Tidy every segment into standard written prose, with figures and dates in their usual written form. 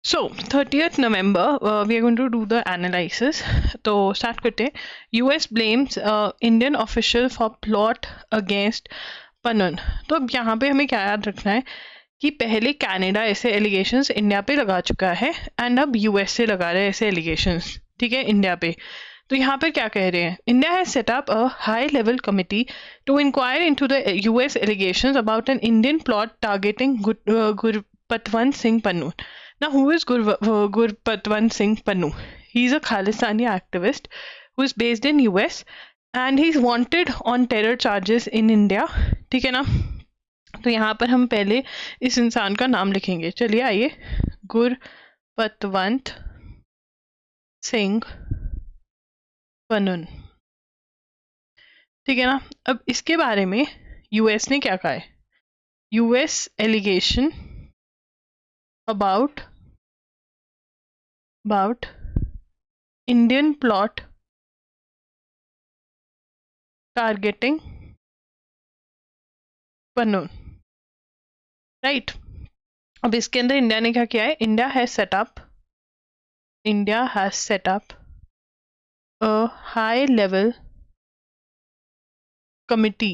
So 30th November, we are going to do the analysis. तो start करते हैं. US blames Indian official for plot against पनन. तो अब यहाँ पे हमें क्या याद रखना है कि पहले कनाडा ऐसे एलिगेशंस इंडिया पे लगा चुका है एंड अब यूएस से लगा रहे हैं ऐसे एलिगेशंस, ठीक है, इंडिया पे. तो यहाँ पर क्या कह रहे हैं, India has set up a high level committee to inquire into the US allegations about an Indian plot targeting Gurpatwant Singh Pannu. Now, who is Gurpatwant Singh Pannu? He's a Khalistani activist who is based in US and he's wanted on terror charges in India. ठीक है ना. तो यहाँ पर हम पहले इस इंसान का नाम लिखेंगे. चलिए आइए, गुरपतवंत सिंह पन्नू. ठीक है ना. अब इसके बारे में यूएस ने क्या कहा है. US allegation about Indian plot targeting Pannu, right. अब इसके अंदर इंडिया ने क्या किया है, India has set up a high level committee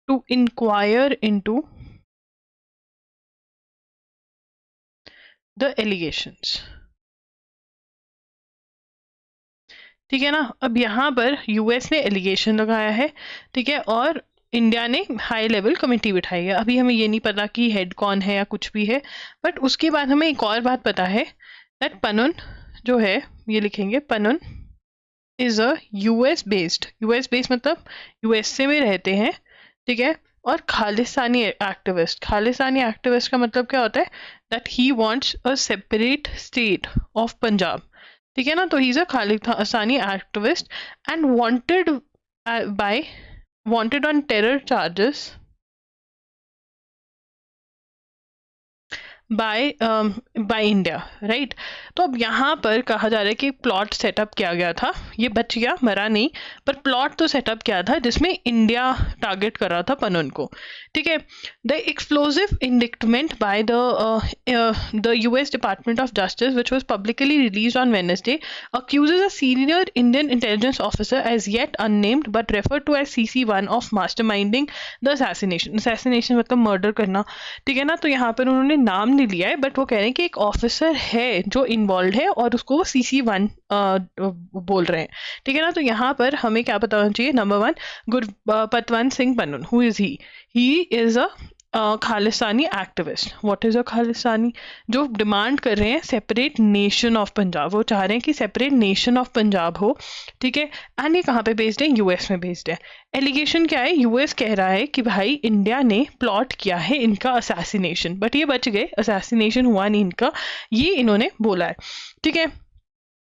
to inquire into the allegations. ठीक है ना. अब यहाँ पर यूएस ने एलिगेशन लगाया है, ठीक है, और इंडिया ने हाई लेवल कमेटी बिठाई है. अभी हमें ये नहीं पता कि हेड कौन है या कुछ भी है, बट उसके बाद हमें एक और बात पता है दैट पन्नू जो है, ये लिखेंगे, Pannu is a US based मतलब यूएसए में रहते हैं, ठीक है, और खालिस्तानी एक्टिविस्ट. खालिस्तानी एक्टिविस्ट का मतलब क्या होता है, that he wants a separate state of Punjab. ठीक है ना. तो he is a Khalistani activist and wanted on terror charges by India, right. तो अब यहाँ पर कहा जा रहा है कि प्लॉट सेटअप किया गया था, ये बच गया, मरा नहीं, पर प्लॉट तो सेटअप किया था जिसमें इंडिया टारगेट कर रहा था पन्नू को. ठीक है. The explosive indictment by the US department of justice which was publicly released on Wednesday accuses a senior Indian intelligence officer as yet unnamed but referred to as CC1 of masterminding the assassination मतलब murder करना. ठीक है ना. तो यहाँ पर उन्होंने नाम नहीं लिया है, बट वो कह रहे हैं कि एक ऑफिसर है जो इन्वॉल्व है और उसको वो CC1 बोल रहे हैं. ठीक है ना. तो यहाँ पर हमें क्या पता होना चाहिए. Number 1, Gurpatwant Singh Pannu. Who is he is a Khalistani activist. What is a Khalistani, जो डिमांड कर रहे हैं सेपरेट नेशन ऑफ पंजाब. वो चाह रहे हैं कि सेपरेट नेशन ऑफ पंजाब हो. ठीक है. एंड ये कहाँ पे बेस्ड है, यूएस में बेस्ड है. एलिगेशन क्या है, यूएस कह रहा है कि भाई इंडिया ने प्लॉट किया है इनका असैसिनेशन, बट ये बच गए, असैसिनेशन हुआ नहीं इनका, ये इन्होंने बोला है. ठीक है.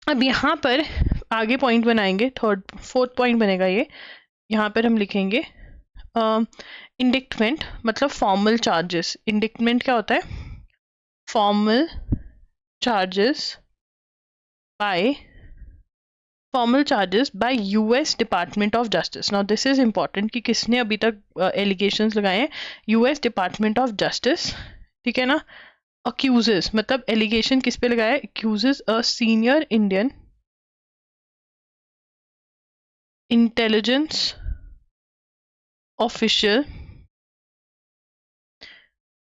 अब यहाँ पर आगे पॉइंट बनाएंगे, फोर्थ पॉइंट बनेगा ये. यहाँ पर हम लिखेंगे इंडिक्टमेंट मतलब फॉर्मल चार्जेस. इंडिक्टमेंट क्या होता है, formal charges bye US department of justice. Now this is important कि किसने अभी तक एलिगेशंस लगाए हैं, यूएस डिपार्टमेंट ऑफ जस्टिस. ठीक है ना. अक्यूजेस मतलब एलिगेशन किस पे लगाया है, accuses a senior Indian intelligence official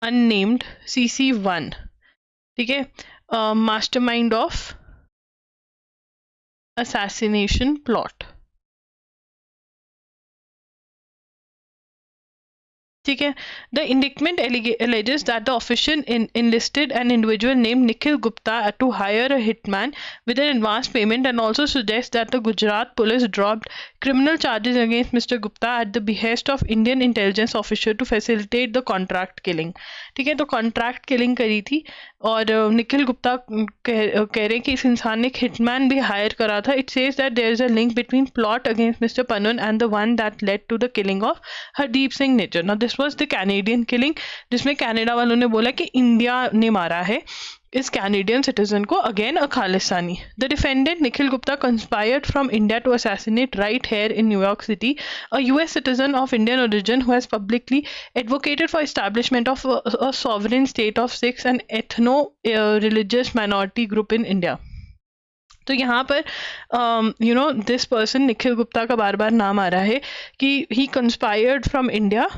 unnamed CC1, ठीक है, मास्टरमाइंड ऑफ assassination plot. ठीक है. The indictment alleges that the official enlisted an individual named Nikhil Gupta to hire a hitman with an advance payment and also suggests that the Gujarat police dropped criminal charges against Mr. Gupta at the behest of Indian intelligence officer to facilitate the contract killing. ठीक है. तो contract killing करी थी और निखिल गुप्ता कह रहे हैं कि इस इंसान ने एक हिटमैन भी हायर करा था. It says that there is a link between plot against mister Pannu and the one that led to the killing of Hardeep Singh Nijjar. Now this was the Canadian killing जिसमें कनाडा वालों ने बोला कि इंडिया ने मारा है. इस कैनेडियन सिटीजन को, again a Khalistani. The defendant Nikhil Gupta conspired from India to assassinate right here in New York city, a US citizen of Indian origin who has publicly advocated for establishment of a sovereign state of Sikhs, an ethno-religious minority group in India. तो यहाँ पर this person Nikhil Gupta का बार बार नाम आ रहा है कि he conspired from India,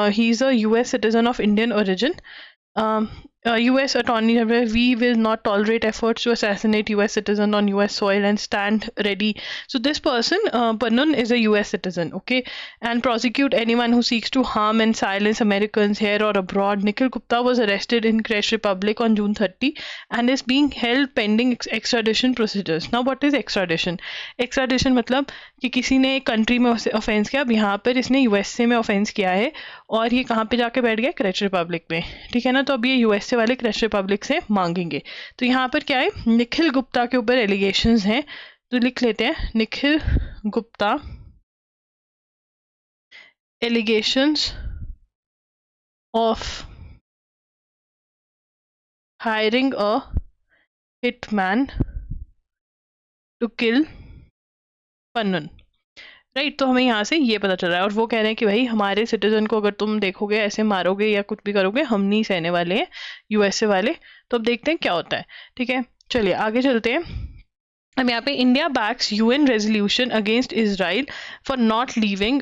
he is a US citizen of Indian origin. US Attorney General, we will not tolerate efforts to assassinate US citizen on US soil and stand ready. So this person, Pannun, is a US citizen, okay, and prosecute anyone who seeks to harm and silence Americans here or abroad. Nikhil Gupta was arrested in Czech Republic on June 30 and is being held pending extradition procedures. Now what is extradition? Extradition मतलब कि किसी ने एक country में offence किया, अब यहाँ पर इसने USA में ऑफेंस किया है और ये कहाँ पे जाके बैठ गया, क्रेच रिपब्लिक में, ठीक है ना. तो अब ये USA वाले क्रेच रिपब्लिक से मांगेंगे. तो यहाँ पर क्या है, निखिल गुप्ता के ऊपर एलिगेशंस हैं, तो लिख लेते हैं Nikhil Gupta allegations of hiring a hitman to kill Pannun. Right, तो हमें यहाँ से ये पता चल रहा है. और वो कह रहे हैं कि भाई हमारे सिटीजन को अगर तुम देखोगे ऐसे मारोगे या कुछ भी करोगे, हम नहीं सहने वाले हैं, USA वाले. तो अब देखते हैं क्या होता है. ठीक है, चलिए आगे चलते हैं. अब यहाँ पे India backs UN resolution against Israel for not leaving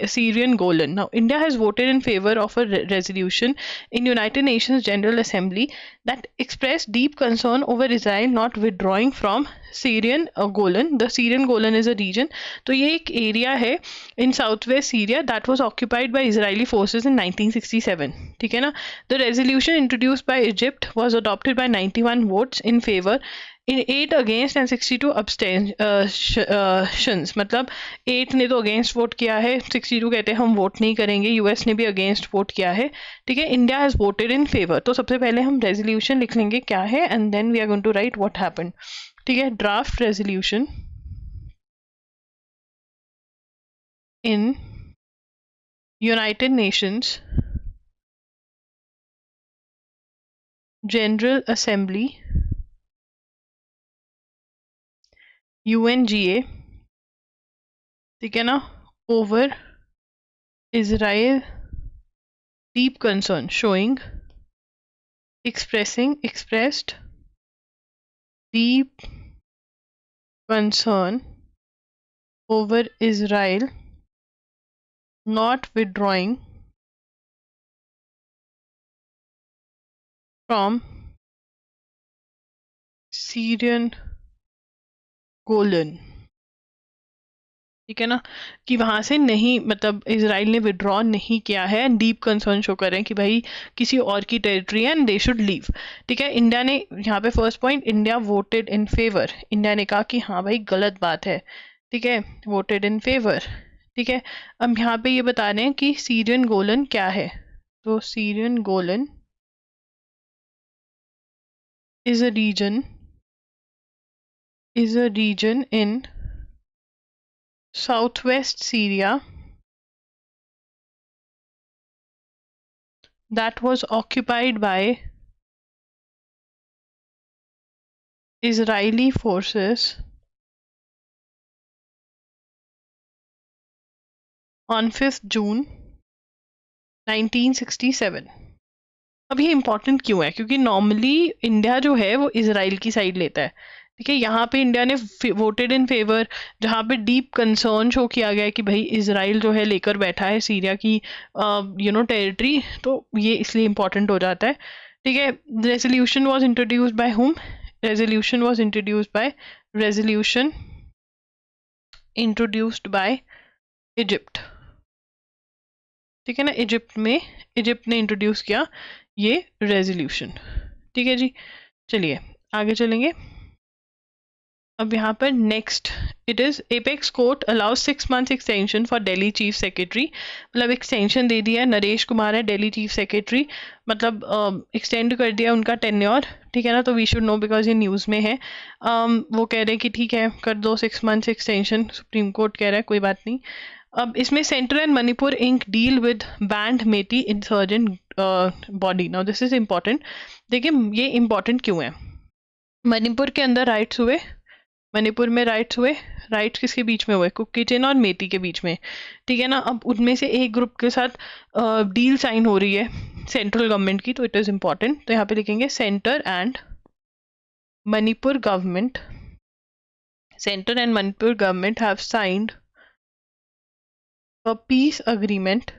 Syrian Golan. Now India has voted in favour of a resolution in United Nations General Assembly that expressed deep concern over Israel not withdrawing from Syrian Golan. The Syrian Golan is a region. तो ये एक area है in southwest Syria that was occupied by Israeli forces in 1967. ठीक है ना. The resolution introduced by Egypt was adopted by 91 votes in favor, in 8 against and 62 abstentions. मतलब 8 ने तो अगेंस्ट वोट किया है, 62 कहते हैं हम वोट नहीं करेंगे, US ने भी अगेंस्ट वोट किया है. ठीक है, India has voted in favour. तो सबसे पहले हम रेजोल्यूशन लिख लेंगे क्या है and then we are going to write what happened. ठीक है, draft resolution in United Nations General Assembly UNGA, ठीक है ना, over Israel deep concern showing expressed deep concern over Israel not withdrawing from Syrian Golan. ठीक है ना, कि वहाँ से नहीं, मतलब इजराइल ने विड्रॉ नहीं किया है, डीप कंसर्न शो कर रहे हैं कि भाई किसी और की टेरिटरी है एंड दे शुड लीव. ठीक है, इंडिया ने यहाँ पे first point, India voted in favour. India ने कहा कि हाँ भाई गलत बात है. ठीक है, वोटेड इन फेवर. ठीक है, अब यहाँ पे ये बता रहे हैं कि सीरियन गोलन क्या है. तो Syrian Golan is a region in southwest Syria that was occupied by Israeli forces on 5th June 1967. अब ये इम्पोर्टेंट क्यों है, क्योंकि नॉर्मली इंडिया जो है वो इजराइल की साइड लेता है. ठीक है, यहाँ पे इंडिया ने वोटेड इन फेवर, जहाँ पे डीप कंसर्न शो किया गया है कि भाई इजराइल जो है लेकर बैठा है सीरिया की टेरिटरी. तो ये इसलिए इम्पोर्टेंट हो जाता है. ठीक है, resolution was introduced by whom, resolution introduced by Egypt. ठीक है ना, इजिप्ट ने इंट्रोड्यूस किया ये रेजोल्यूशन. ठीक है जी, चलिए आगे चलेंगे. अब यहाँ पर next it is apex court allows 6 months extension for Delhi chief secretary. मतलब एक्सटेंशन दे दिया, नरेश कुमार है दिल्ली चीफ सेक्रेटरी, मतलब एक्सटेंड कर दिया उनका टेन्योर. ठीक है ना, तो वी शुड नो बिकॉज ये न्यूज़ में है. वो कह रहे हैं कि ठीक है कर दो 6 months एक्सटेंशन, सुप्रीम कोर्ट कह रहा है कोई बात नहीं. अब इसमें central and Manipur ink deal with banned Meitei insurgent body. Now this is important. देखिए ये इम्पॉर्टेंट क्यों है. मणिपुर के अंदर राइट्स हुए, मणिपुर में राइट्स हुए. राइट्स किसके बीच में हुए? कुकी-चिन और मेती के बीच में. ठीक है ना. अब उनमें से एक ग्रुप के साथ डील साइन हो रही है सेंट्रल गवर्नमेंट की, तो इट इज इम्पॉर्टेंट. तो यहाँ पे लिखेंगे centre and Manipur government. Centre and Manipur government have signed a peace agreement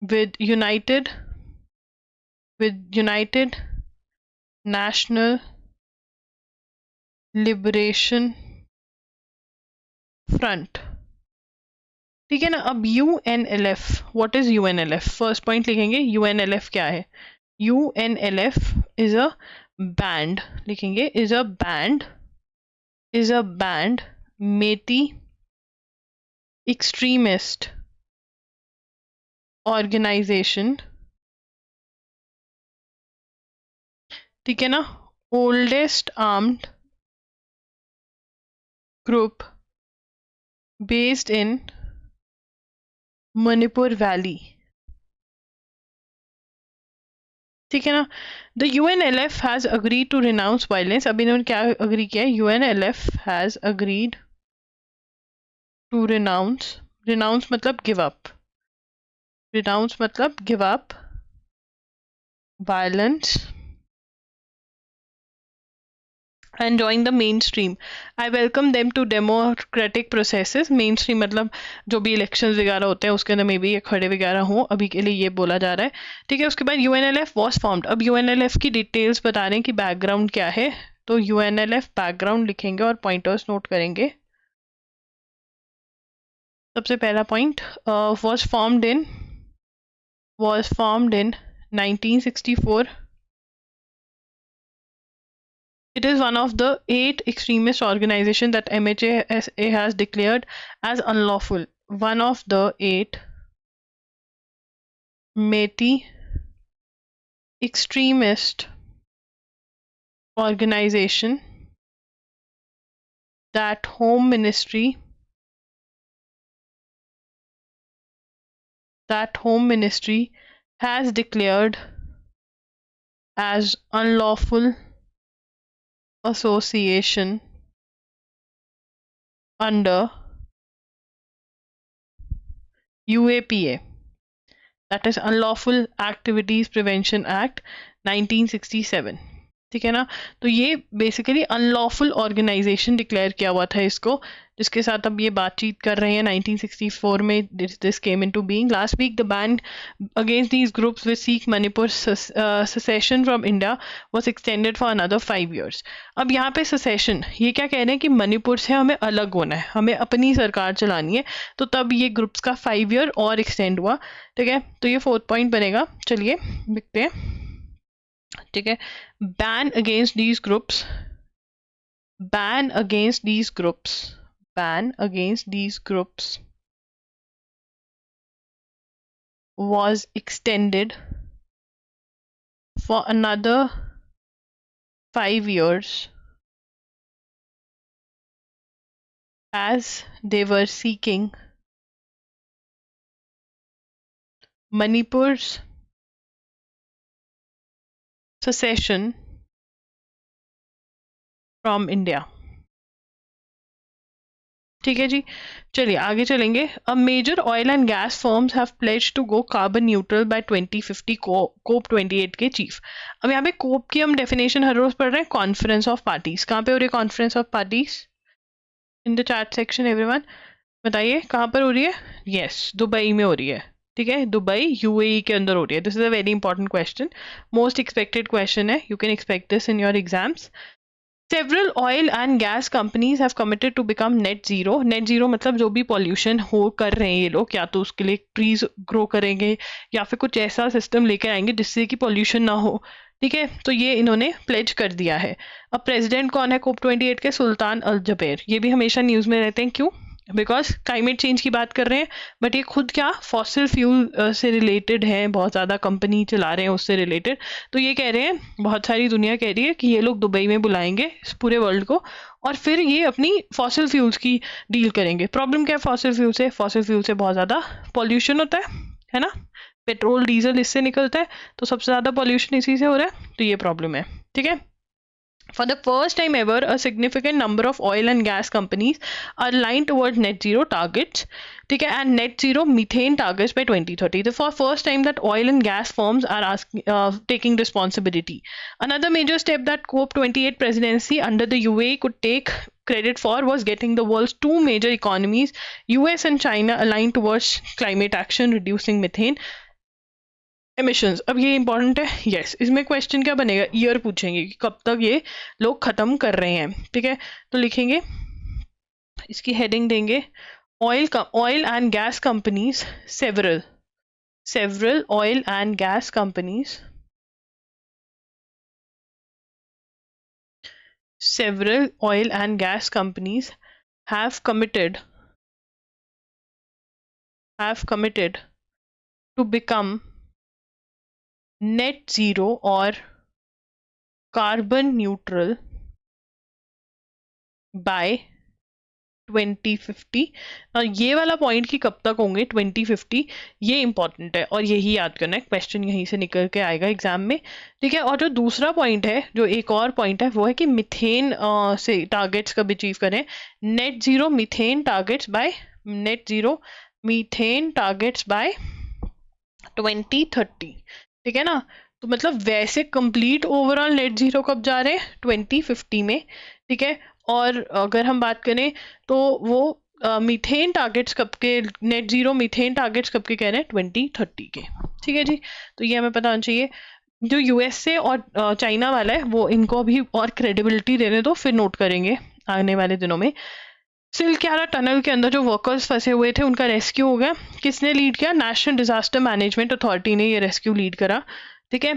with United National Liberation Front. ठीक है ना. अब UNLF, what is UNLF? First point लिखेंगे UNLF क्या है. UNLF is a banned. लिखेंगे is a banned Meitei extremist organisation. ठीक है ना. Oldest armed group based in Manipur valley. ठीक है ना. The UNLF has agreed to renounce violence. अभी इन्होंने क्या अग्री किया है? UNLF has agreed to renounce मतलब गिव अप. रिनाउंस मतलब give up violence and join the mainstream. I welcome them to democratic processes. mainstream मतलब जो भी इलेक्शंस वगैरह होते हैं उसके अंदर में भी ये खड़े वगैरह हों, अभी के लिए ये बोला जा रहा है. ठीक है. उसके बाद UNLF was formed. अब UNLF की डिटेल्स बता रहे हैं कि बैकग्राउंड क्या है. तो UNLF बैकग्राउंड लिखेंगे और पॉइंटर्स नोट करेंगे. सबसे पहला point was formed in 1964. It is one of the 8 extremist organizations that MHA has declared as unlawful. One of the 8 Meitei extremist organization that Home Ministry has declared as unlawful association under UAPA, that is Unlawful Activities Prevention Act 1967. ठीक है ना. तो ये basically unlawful organisation declare किया हुआ था इसको, जिसके साथ अब ये बातचीत कर रहे हैं. 1964 में this came into being. Last week the ban against these groups which seek Manipur secession from India was extended for another 5 years. अब यहाँ पे सेसेशन ये क्या कह रहे हैं कि मणिपुर से हमें अलग होना है, हमें अपनी सरकार चलानी है. तो तब ये ग्रुप्स का 5 year और एक्सटेंड हुआ. ठीक है. तो ये 4th पॉइंट बनेगा. चलिए लिखते हैं. ठीक है. ban against these groups was extended for another 5 years as they were seeking Manipur's secession from India. ठीक है जी. चलिए आगे चलेंगे. A major oil and gas firms have pledged to go carbon neutral by 2050. COP 28 के chief. अब यहाँ पे कोप की हम डेफिनेशन हर रोज पढ़ रहे हैं. Conference of parties. कहाँ पे हो रही है conference of parties? In the chat section everyone बताइए कहाँ पर हो रही है. यस, दुबई में हो रही है. ठीक है. दुबई UAE के अंदर हो रही है. This is a very important question, most expected question है. You can expect this in your exams. Several oil and gas companies have committed to become net zero. Net zero मतलब जो भी pollution हो कर रहे हैं ये लोग, या तो उसके लिए ट्रीज ग्रो करेंगे या फिर कुछ ऐसा सिस्टम लेकर आएंगे जिससे कि पॉल्यूशन ना हो. ठीक है. तो ये इन्होंने प्लेज कर दिया है. अब प्रेसिडेंट कौन है COP 28 के? सुल्तान अल जबेर. ये भी हमेशा न्यूज में रहते हैं. क्यों? बिकॉज क्लाइमेट चेंज की बात कर रहे हैं, बट ये खुद क्या फॉसिल फ्यूल से रिलेटेड है, बहुत ज़्यादा कंपनी चला रहे हैं उससे रिलेटेड। तो ये कह रहे हैं, बहुत सारी दुनिया कह रही है कि ये लोग दुबई में बुलाएंगे इस पूरे वर्ल्ड को, और फिर ये अपनी फॉसिल फ्यूल्स की डील करेंगे। प्रॉब्लम क्या है फॉसिल फ्यूल से? फॉसिल फ्यूल से बहुत ज़्यादा पॉल्यूशन होता है ना, पेट्रोल डीजल इससे निकलता है, तो सबसे ज़्यादा पॉल्यूशन इसी से हो रहा है, तो ये प्रॉब्लम है। ठीक है, For the first time ever, a significant number of oil and gas companies are aligned towards net zero targets, ठीक है, and net zero methane targets by 2030. The first time that oil and gas firms are taking responsibility. Another major step that COP28 presidency under the UAE could take credit for was getting the world's two major economies, US and China, aligned towards climate action, reducing methane emissions. अब ये important है, yes. इसमें question क्या बनेगा, year पूछेंगे कि कब तक ये लोग खत्म कर रहे हैं। ठीक है, तो लिखेंगे, इसकी हेडिंग देंगे oil and gas companies, several oil and gas companies, several oil and gas companies have committed to become net zero or carbon neutral by 2050। और ये वाला पॉइंट कि कब तक होंगे 2050, ये इंपॉर्टेंट है और यही याद करना है, क्वेश्चन यहीं से निकल के आएगा एग्जाम में। ठीक है, और जो दूसरा पॉइंट है, जो एक और पॉइंट है, वो है कि मिथेन से टारगेट्स कब अचीव करें, net zero methane targets by 2030। ठीक है ना, तो मतलब वैसे कंप्लीट ओवरऑल नेट जीरो कब जा रहे हैं, 2050 में। ठीक है, और अगर हम बात करें तो वो मीथेन टारगेट्स कब के, नेट जीरो मीथेन टारगेट्स कब के कह रहे हैं, 2030 के। ठीक है जी, तो ये हमें पता होना चाहिए। जो यूएसए और चाइना वाला है, वो इनको अभी और क्रेडिबिलिटी देने दो, फिर नोट करेंगे आने वाले दिनों में। सिलक्यारा टनल के अंदर जो वर्कर्स फंसे हुए थे, उनका रेस्क्यू हो गया। किसने लीड किया? नेशनल डिजास्टर मैनेजमेंट अथॉरिटी ने ये रेस्क्यू लीड करा। ठीक है,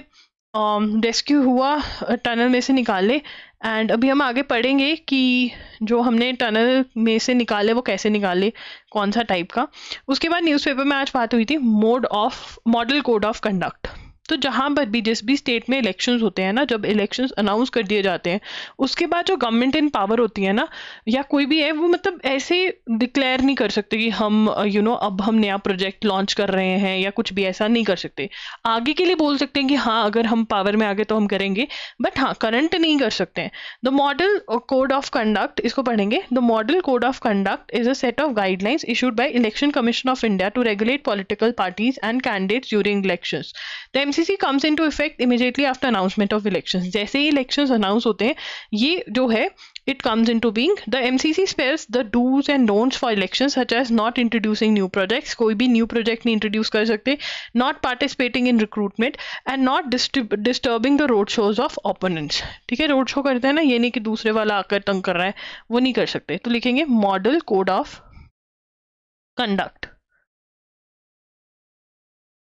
रेस्क्यू हुआ, टनल में से निकाले, एंड अभी हम आगे पढ़ेंगे कि जो हमने टनल में से निकाले वो कैसे निकाले, कौन सा टाइप का। उसके बाद न्यूज़पेपर में आज बात हुई थी मॉडल कोड ऑफ कंडक्ट। तो जहाँ पर भी जिस भी स्टेट में इलेक्शंस होते हैं ना, जब इलेक्शंस अनाउंस कर दिए जाते हैं, उसके बाद जो गवर्नमेंट इन पावर होती है ना, या कोई भी है, वो मतलब ऐसे डिक्लेयर नहीं कर सकते कि हम अब हम नया प्रोजेक्ट लॉन्च कर रहे हैं, या कुछ भी ऐसा नहीं कर सकते। आगे के लिए बोल सकते हैं कि हाँ अगर हम पावर में आ गए तो हम करेंगे, बट हाँ करंट नहीं कर सकते हैं। The model code of conduct, इसको पढ़ेंगे। The model code of conduct is a set of guidelines issued by Election Commission of India to regulate political parties and candidates during elections. The MCC comes into effect immediately after announcement of elections। जैसे ही elections announce होते हैं, ये जो है it comes into being। The MCC spells the do's and don'ts for elections such as not introducing new projects, कोई भी new project नहीं introduce कर सकते, not participating in recruitment and not disturbing the road shows of opponents। ठीक है, road show करते हैं ना, ये नहीं कि दूसरे वाला आकर तंग कर रहा है, वो नहीं कर सकते। तो लिखेंगे model code of conduct,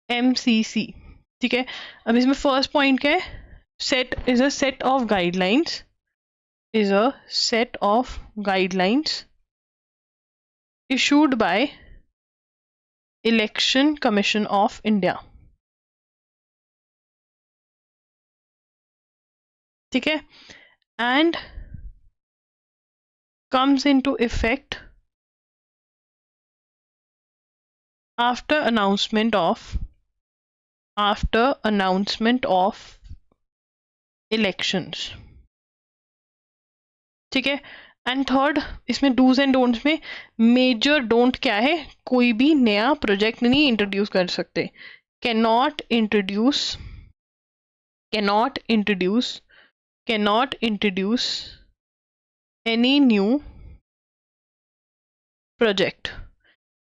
MCC। ठीक है, अब इसमें फर्स्ट पॉइंट क्या है, set is a set of guidelines, issued by Election Commission of India। ठीक है, and comes into effect after announcement of elections। ठीक है, एंड थर्ड, इसमें डूज एंड डोंट्स में मेजर डोंट क्या है, कोई भी नया प्रोजेक्ट नहीं इंट्रोड्यूस कर सकते, cannot introduce any new project।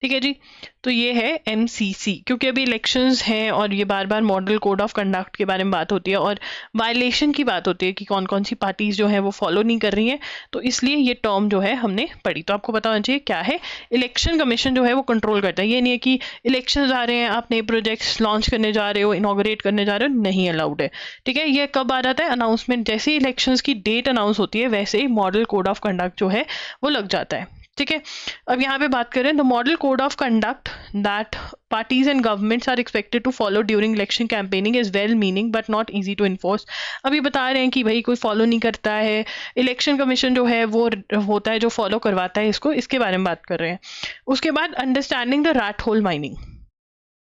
ठीक है जी, तो ये है MCC। क्योंकि अभी इलेक्शंस हैं और ये बार बार मॉडल कोड ऑफ कंडक्ट के बारे में बात होती है और वायलेशन की बात होती है कि कौन कौन सी पार्टीज जो है वो फॉलो नहीं कर रही हैं, तो इसलिए ये टर्म जो है हमने पढ़ी। तो आपको पता होना चाहिए क्या है, इलेक्शन कमीशन जो है वो कंट्रोल करता है। ये नहीं है कि इलेक्शन आ रहे हैं, आप नए प्रोजेक्ट्स लॉन्च करने जा रहे हो, इनॉग्रेट करने जा रहे हो, नहीं अलाउड है। ठीक है, ये कब आ जाता है, अनाउंसमेंट, जैसे ही इलेक्शंस की डेट अनाउंस होती है वैसे ही मॉडल कोड ऑफ कंडक्ट जो है वो लग जाता है। ठीक है, अब यहाँ पे बात करें the model code of conduct that parties and governments are expected to follow during election campaigning is well meaning but not easy to enforce। अभी बता रहे हैं कि भाई कोई फॉलो नहीं करता है, इलेक्शन कमीशन जो है वो होता है जो फॉलो करवाता है इसको, इसके बारे में बात कर रहे हैं। उसके बाद understanding the rat hole mining.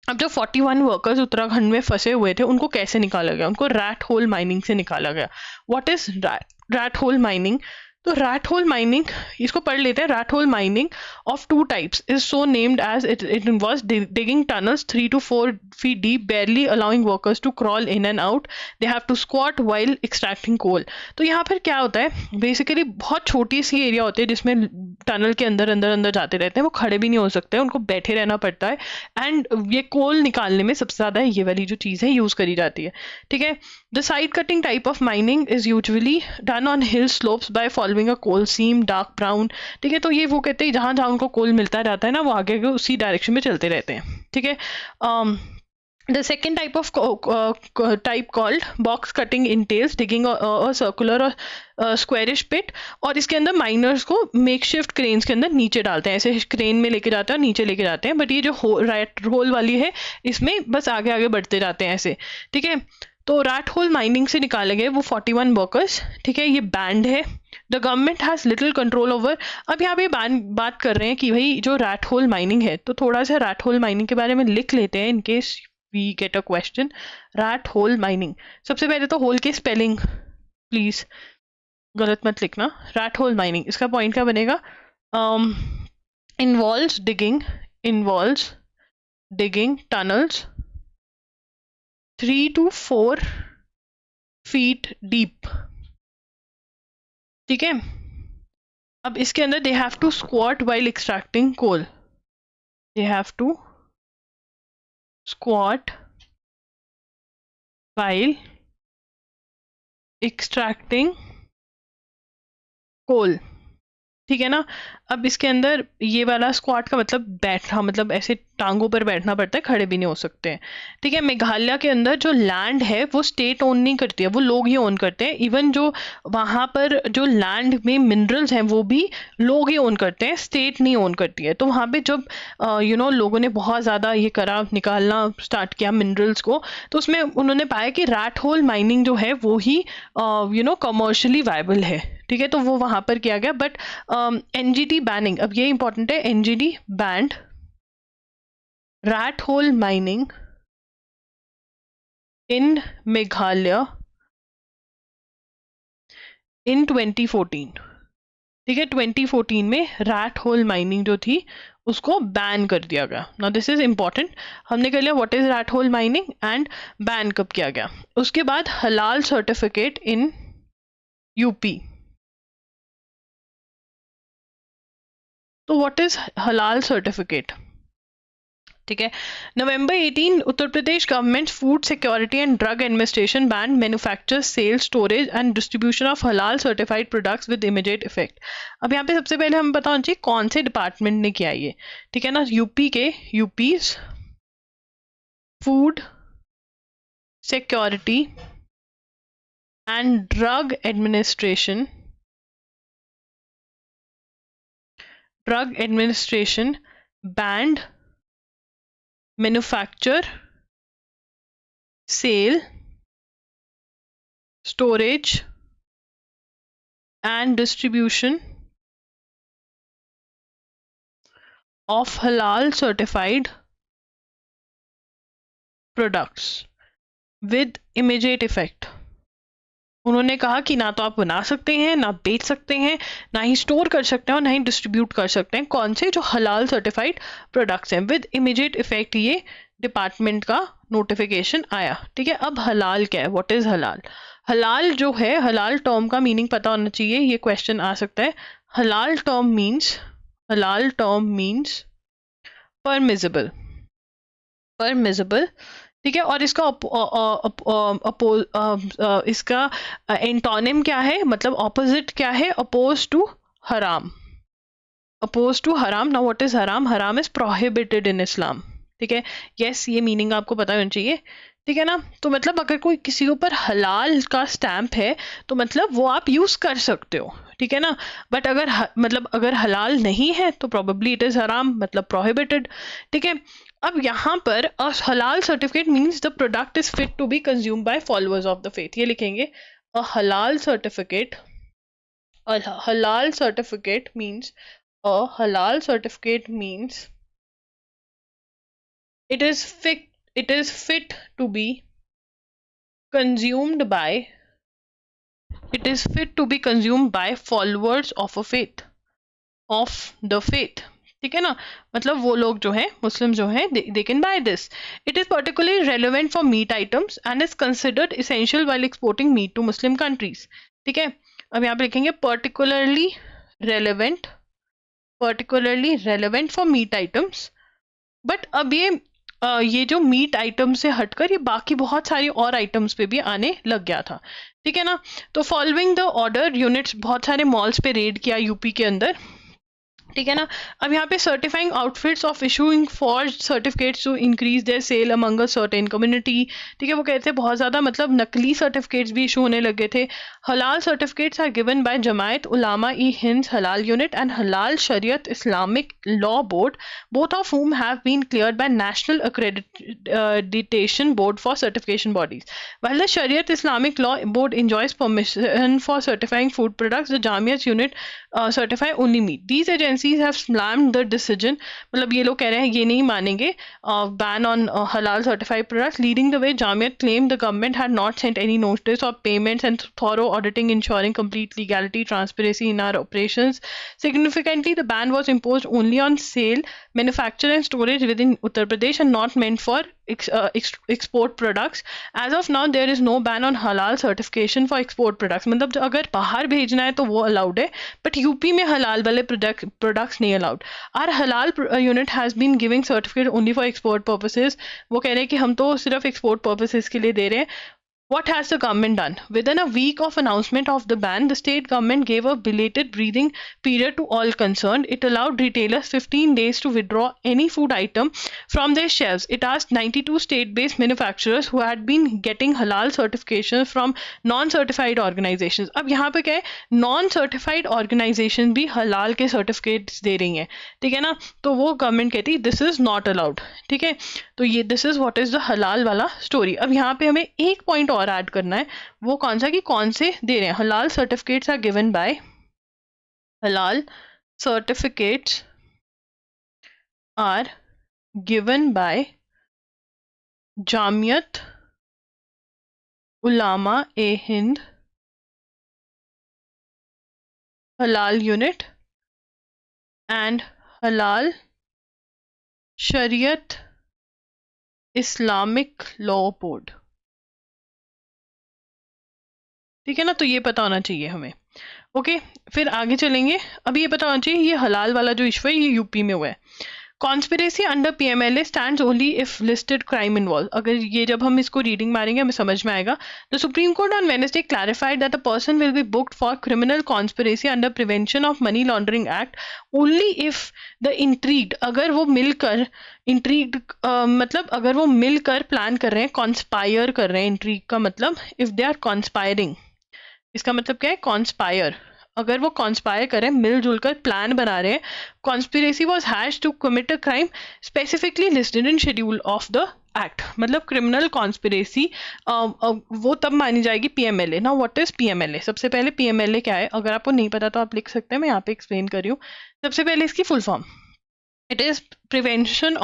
अब जो 41 वर्कर्स उत्तराखंड में फंसे हुए थे उनको कैसे निकाला गया, उनको रैट होल माइनिंग से निकाला गया। What is rat hole mining? तो रैट होल माइनिंग, इसको पढ़ लेते हैं। Rat hole mining of two types is so named as it involves digging tunnels 3 to 4 feet deep, barely allowing workers to crawl in and out. They have to squat while extracting coal। तो यहाँ पर क्या होता है, basically बहुत छोटी सी area होती है जिसमें टनल के अंदर अंदर अंदर जाते रहते हैं, वो खड़े भी नहीं हो सकते, उनको बैठे रहना पड़ता है। एंड ये कोल निकालने में सबसे ज़्यादा ये वाली जो चीज़ है यूज़ करी जाती है। ठीक है, the side cutting type of mining is usually done on hill slopes by following a coal seam dark brown. ठीक है, तो ये वो कहते हैं जहाँ जहाँ उनको कोल मिलता रहता है ना, वो आगे उसी डायरेक्शन में चलते रहते हैं। ठीक है, the second type called box cutting entails digging a circular or squarish pit, और इसके अंदर माइनर्स को makeshift क्रेन्स के अंदर नीचे डालते हैं, ऐसे क्रेन में लेके जाते हैं और नीचे लेके जाते हैं। बट ये जो रैट होल वाली है इसमें बस आगे आगे बढ़ते जाते हैं ऐसे। ठीक है, तो रैट होल माइनिंग से निकाले गए वो 41 वर्कर्स। ठीक है, ये बैंड है। The government has little control over. अब यहाँ पे बात कर रहे हैं कि भाई जो रैट होल माइनिंग है, तो थोड़ा सा रैट होल माइनिंग के बारे में लिख लेते हैं in case we get a question. Rat hole mining, सबसे पहले तो होल के स्पेलिंग प्लीज गलत मत लिखना। रैट होल माइनिंग, इसका पॉइंट क्या बनेगा? Involves digging tunnels 3 to 4 feet deep। ठीक है, अब इसके अंदर they have to squat while extracting coal. They have to squat while extracting coal. ठीक है ना, अब इसके अंदर ये वाला स्क्वाट का मतलब बैठना, मतलब ऐसे टांगों पर बैठना पड़ता है, खड़े भी नहीं हो सकते हैं। ठीक है, मेघालय के अंदर जो लैंड है वो स्टेट ओन नहीं करती है, वो लोग ही ओन करते हैं। इवन जो वहाँ पर जो लैंड में मिनरल्स हैं वो भी लोग ही ओन करते हैं, स्टेट नहीं ओन करती है। तो वहाँ पे जब लोगों ने बहुत ज़्यादा ये करा, निकालना स्टार्ट किया मिनरल्स को, तो उसमें उन्होंने पाया कि रैट होल माइनिंग जो है वो ही कमर्शियली वायबल है। ठीक है, तो वो वहाँ पर किया गया। बट NGT बैनिंग, अब ये इंपॉर्टेंट है, NGT band rat hole mining in Meghalaya in 2014। ठीक है, 2014 में रैट होल माइनिंग जो थी उसको बैन कर दिया गया। नाउ दिस इज इंपॉर्टेंट, हमने कर लिया what is rat hole mining and ban कब किया गया। उसके बाद हलाल सर्टिफिकेट इन यूपी। तो व्हाट इज हलाल सर्टिफिकेट? ठीक है, November 18 Uttar Pradesh government food security and drug administration ban manufacture sale storage and distribution of halal certified products with immediate effect. अब यहाँ पे सबसे पहले हम बताना चाहिए कौन से डिपार्टमेंट ने किया ये। ठीक है ना, यूपीज food security and drug administration band manufacture, sale, storage and distribution of halal certified products with immediate effect। उन्होंने कहा कि ना तो आप बना सकते हैं, ना बेच सकते हैं, ना ही स्टोर कर सकते हैं और ना ही डिस्ट्रीब्यूट कर सकते हैं। कौन से? जो हलाल सर्टिफाइड प्रोडक्ट्स हैं विद इमीडिएट इफेक्ट। ये डिपार्टमेंट का नोटिफिकेशन आया। ठीक है, अब हलाल क्या है? व्हाट इज हलाल? हलाल जो है, हलाल टर्म का मीनिंग पता होना चाहिए, ये क्वेश्चन आ सकता है। हलाल टर्म मीन्स परमिजिबल। ठीक है, और इसका एंटोनिम क्या है, मतलब ऑपोजिट क्या है? अपोज टू हराम। नाउ व्हाट इज हराम? हराम इज प्रोहिबिटेड इन इस्लाम। ठीक है, यस, ये मीनिंग आपको पता होना चाहिए। ठीक है ना, तो मतलब अगर कोई किसी ऊपर हलाल का स्टैम्प है तो मतलब वो आप यूज कर सकते हो। ठीक है ना, बट अगर मतलब अगर हलाल नहीं है तो प्रोबेबली इट इज हराम, मतलब प्रोहिबिटेड, ठीक है। अब यहाँ पर a halal certificate means the product is fit to be consume by followers of the faith, ये लिखेंगे a halal certificate, a halal certificate means it is fit to be consumed by followers of a faith of the faith, ठीक है ना, मतलब वो लोग जो है मुस्लिम जो है they can buy this. It is particularly relevant for meat items and is considered essential while exporting meat to Muslim countries, ठीक है। अब यहाँ पे लिखेंगे particularly relevant for meat items, but अब ये जो मीट आइटम से हटकर ये बाकी बहुत सारी और आइटम्स पे भी आने लग गया था, ठीक है ना। तो फॉलोइंग द ऑर्डर यूनिट्स बहुत सारे मॉल्स पे रेड किया यूपी के अंदर, ठीक है ना। अब यहाँ पे certifying outfits of issuing forged certificates to increase their sale among a certain community, ठीक है, वो कहते हैं बहुत ज़्यादा मतलब नकली सर्टिफिकेट्स भी इशू होने लगे थे। हलाल सर्टिफिकेट्स आर गिवन बाय जमायत उलामा ई हिंद हलाल यूनिट एंड हलाल शरीयत Islamic law board, both of whom have been cleared by National Accreditation Board for certification bodies. While the Shariat Islamic Law Board enjoys permission for certifying food products, the Jamiat unit certify only meat. These agencies have slammed the decision, मतलब ये लोग कह रहे हैं ये नहीं मानेंगे ban on halal certified products. Leading the way, Jamiat claimed the government had not sent any notice of payments and thorough auditing ensuring complete legality, transparency in our operations. Significantly, the ban was imposed only on sale, manufacture and storage within Uttar Pradesh and not meant for export products. As of now, there is no ban on halal certification for export products. मतलब अगर बाहर भेजना है तो वो allowed है, but UP में हलाल वाले प्रोडक्ट्स नहीं allowed. Our halal unit has been giving certificate only for export purposes. वो कह रहे हैं कि हम तो सिर्फ एक्सपोर्ट पर्पसेस के लिए दे रहे हैं. What has the government done? Within a week of announcement of the ban, the state government gave a belated breathing period to all concerned. It allowed retailers 15 days to withdraw any food item from their shelves. It asked 92 state-based manufacturers who had been getting halal certifications from non-certified organizations. अब यहाँ पे क्या है, non-certified organizations भी हलाल के certificates दे रही हैं, ठीक है ना. तो वो गवर्नमेंट कहती है दिस इज नॉट अलाउड, ठीक है. तो ये this is what is the हलाल वाला स्टोरी. अब यहाँ पे हमें एक पॉइंट और ऐड करना है, वो कौन सा कि कौन से दे रहे हैं. हलाल सर्टिफिकेट्स आर गिवन बाय जामियत उलामा ए हिंद हलाल यूनिट एंड हलाल शरीयत इस्लामिक लॉ बोर्ड, ठीक है ना. तो ये पता होना चाहिए हमें. ओके, फिर आगे चलेंगे. अभी ये पता होना चाहिए ये हलाल वाला जो इशू है ये यूपी में हुआ है. Conspiracy under PMLA stands only if listed crime involve. अगर ये जब हम इसको रीडिंग मारेंगे हमें समझ में आएगा. The supreme court on Wednesday clarified that a person will be booked for criminal conspiracy under prevention of money laundering act only if the intrigued, अगर वो मिलकर मतलब अगर वो मिलकर प्लान कर रहे हैं, कॉन्स्पायर कर रहे हैं. इंट्रीग का मतलब इफ दे आर कॉन्स्पायरिंग, इसका मतलब क्या है, कॉन्स्पायर. अगर वो कॉन्स्पायर करें, मिलजुल कर प्लान बना रहे हैं. Conspiracy was hashed to commit a crime specifically listed in schedule of the act. मतलब क्रिमिनल कॉन्स्पिरेसी वो तब मानी जाएगी PMLA. Now what is PMLA? सबसे पहले PMLA क्या है, अगर आपको नहीं पता तो आप लिख सकते हैं, मैं यहाँ पे एक्सप्लेन कर रही हूँ. सबसे पहले इसकी full form, it is prevention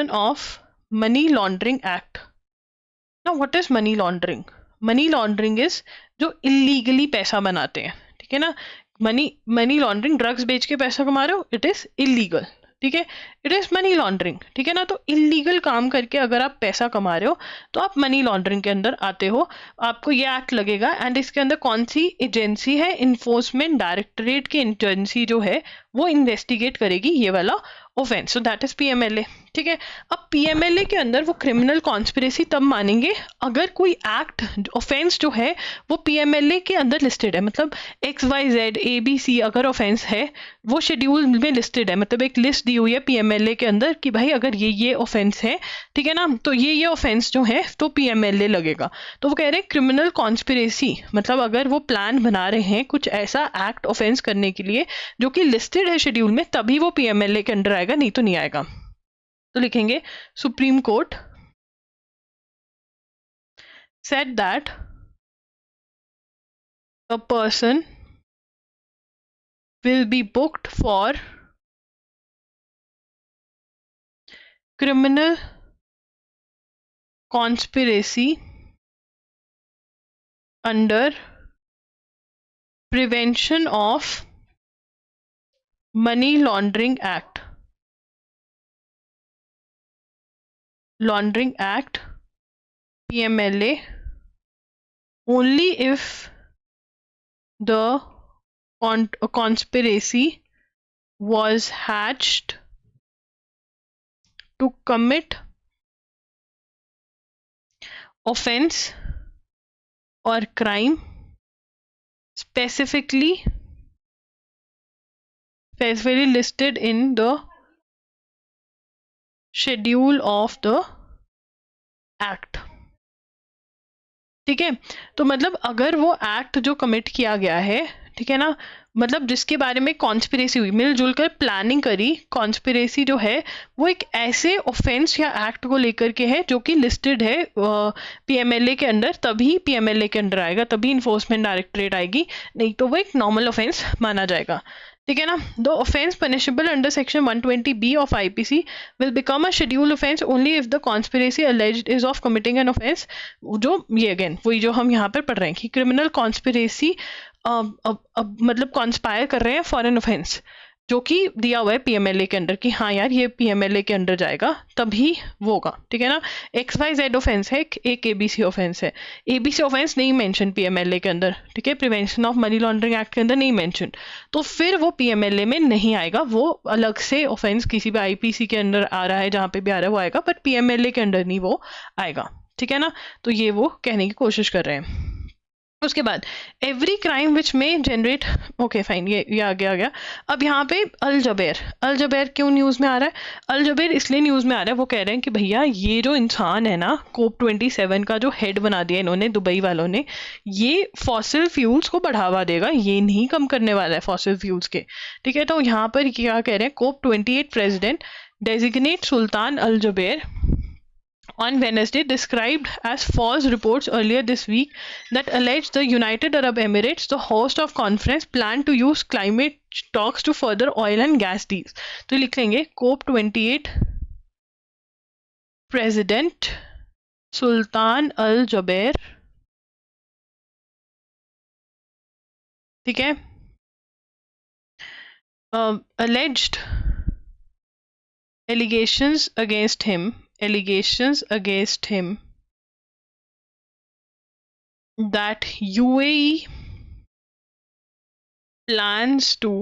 of money laundering act. Now what is money laundering? Money laundering is जो इलीगली पैसा बनाते हैं, ठीक है ना. मनी लॉन्ड्रिंग, ड्रग्स बेच के पैसा कमा रहे हो, इट इज इलीगल, ठीक है. इट इज मनी लॉन्ड्रिंग, ठीक है ना. तो इलीगल काम करके अगर आप पैसा कमा रहे हो तो आप मनी लॉन्ड्रिंग के अंदर आते हो, आपको ये एक्ट लगेगा. एंड इसके अंदर कौन सी एजेंसी है, इन्फोर्समेंट डायरेक्टरेट की एजेंसी जो है वो इन्वेस्टिगेट करेगी ये वाला offence. So that is PMLA, ठीक है। अब पीएमएलए के अंदर वो क्रिमिनल कॉन्स्पिरेसी तब मानेंगे अगर कोई एक्ट ऑफेंस जो है वो पीएमएलए के अंदर लिस्टेड है, मतलब XYZ ABC अगर ऑफेंस है वो शेड्यूल में लिस्टेड है, मतलब एक लिस्ट दी हुई है पीएमएलए के अंदर कि भाई अगर ये ऑफेंस है, ठीक है ना, तो ये ऑफेंस जो है तो पीएमएलए लगेगा। तो वो कह रहे हैं क्रिमिनल कॉन्स्पिरेसी मतलब अगर वो प्लान बना रहे हैं कुछ ऐसा एक्ट ऑफेंस करने के लिए जो कि लिस्टेड है शेड्यूल में, तभी वो पीएमएलए के अंडर आएगा, नहीं तो नहीं आएगा। तो लिखेंगे supreme court said that a person will be booked for criminal conspiracy under Prevention of Money Laundering Act. Laundering Act PMLA only if the conspiracy was hatched to commit offense or crime specifically listed in the schedule of the act। ठीक है, तो मतलब अगर वो act जो commit किया गया है, ठीक है ना, मतलब जिसके बारे में कॉन्स्पिरेसी हुई, मिलजुल कर प्लानिंग करी, कॉन्स्पिरेसी जो है वो एक ऐसे ऑफेंस या एक्ट को लेकर के है जो कि लिस्टेड है पीएमएलए के अंडर, तभी पीएमएलए के अंडर आएगा, तभी इन्फोर्समेंट डायरेक्टरेट आएगी, नहीं तो वो एक नॉर्मल ऑफेंस माना जाएगा। ठीक है ना। The offence punishable under section 120B of IPC will become a schedule offence only if the conspiracy alleged is of committing an offence. जो ये अगेन वही जो हम यहाँ पर पढ़ रहे हैं कि क्रिमिनल कॉन्स्पिरेसी मतलब कॉन्स्पायर कर रहे हैं फॉरेन ऑफेंस जो कि दिया हुआ है पीएमएलए के अंडर कि हाँ यार ये पीएमएलए के अंडर जाएगा, तभी वो होगा। ठीक है ना। XYZ ऑफेंस है, एक एबीसी ऑफेंस है, एबीसी ऑफेंस नहीं मेंशन पीएमएलए के अंदर, ठीक है, prevention of money laundering act के अंदर नहीं मेंशन, तो फिर वो पीएमएलए में नहीं आएगा, वो अलग से ऑफेंस किसी भी आईपीसी के अंदर आ रहा है, जहाँ पे भी आ रहा है वो आएगा, बट पीएमएलए के अंडर नहीं वो आएगा। ठीक है ना। तो ये वो कहने की कोशिश कर रहे हैं। उसके बाद एवरी क्राइम विच में जनरेट, ओके फाइन, ये आ गया। अब यहाँ पे अल जबेर क्यों न्यूज़ में आ रहा है? अल जबेर इसलिए न्यूज़ में आ रहा है, वो कह रहे हैं कि भैया ये जो इंसान है ना, COP27 का जो हेड बना दिया इन्होंने दुबई वालों ने, ये फॉसिल फ्यूल्स को बढ़ावा देगा, ये नहीं कम करने वाला है फॉसिल फ्यूल्स के। ठीक है, तो यहाँ पर क्या कह रहे हैं, COP28 president designate Sultan Al Jaber on Wednesday described as false reports earlier this week that alleged the United Arab Emirates, the host of conference, plan to use climate talks to further oil and gas deals. तो लिख लेंगे COP28 President सुल्तान Al जबेर, ठीक है, alleged allegations against him that UAE plans to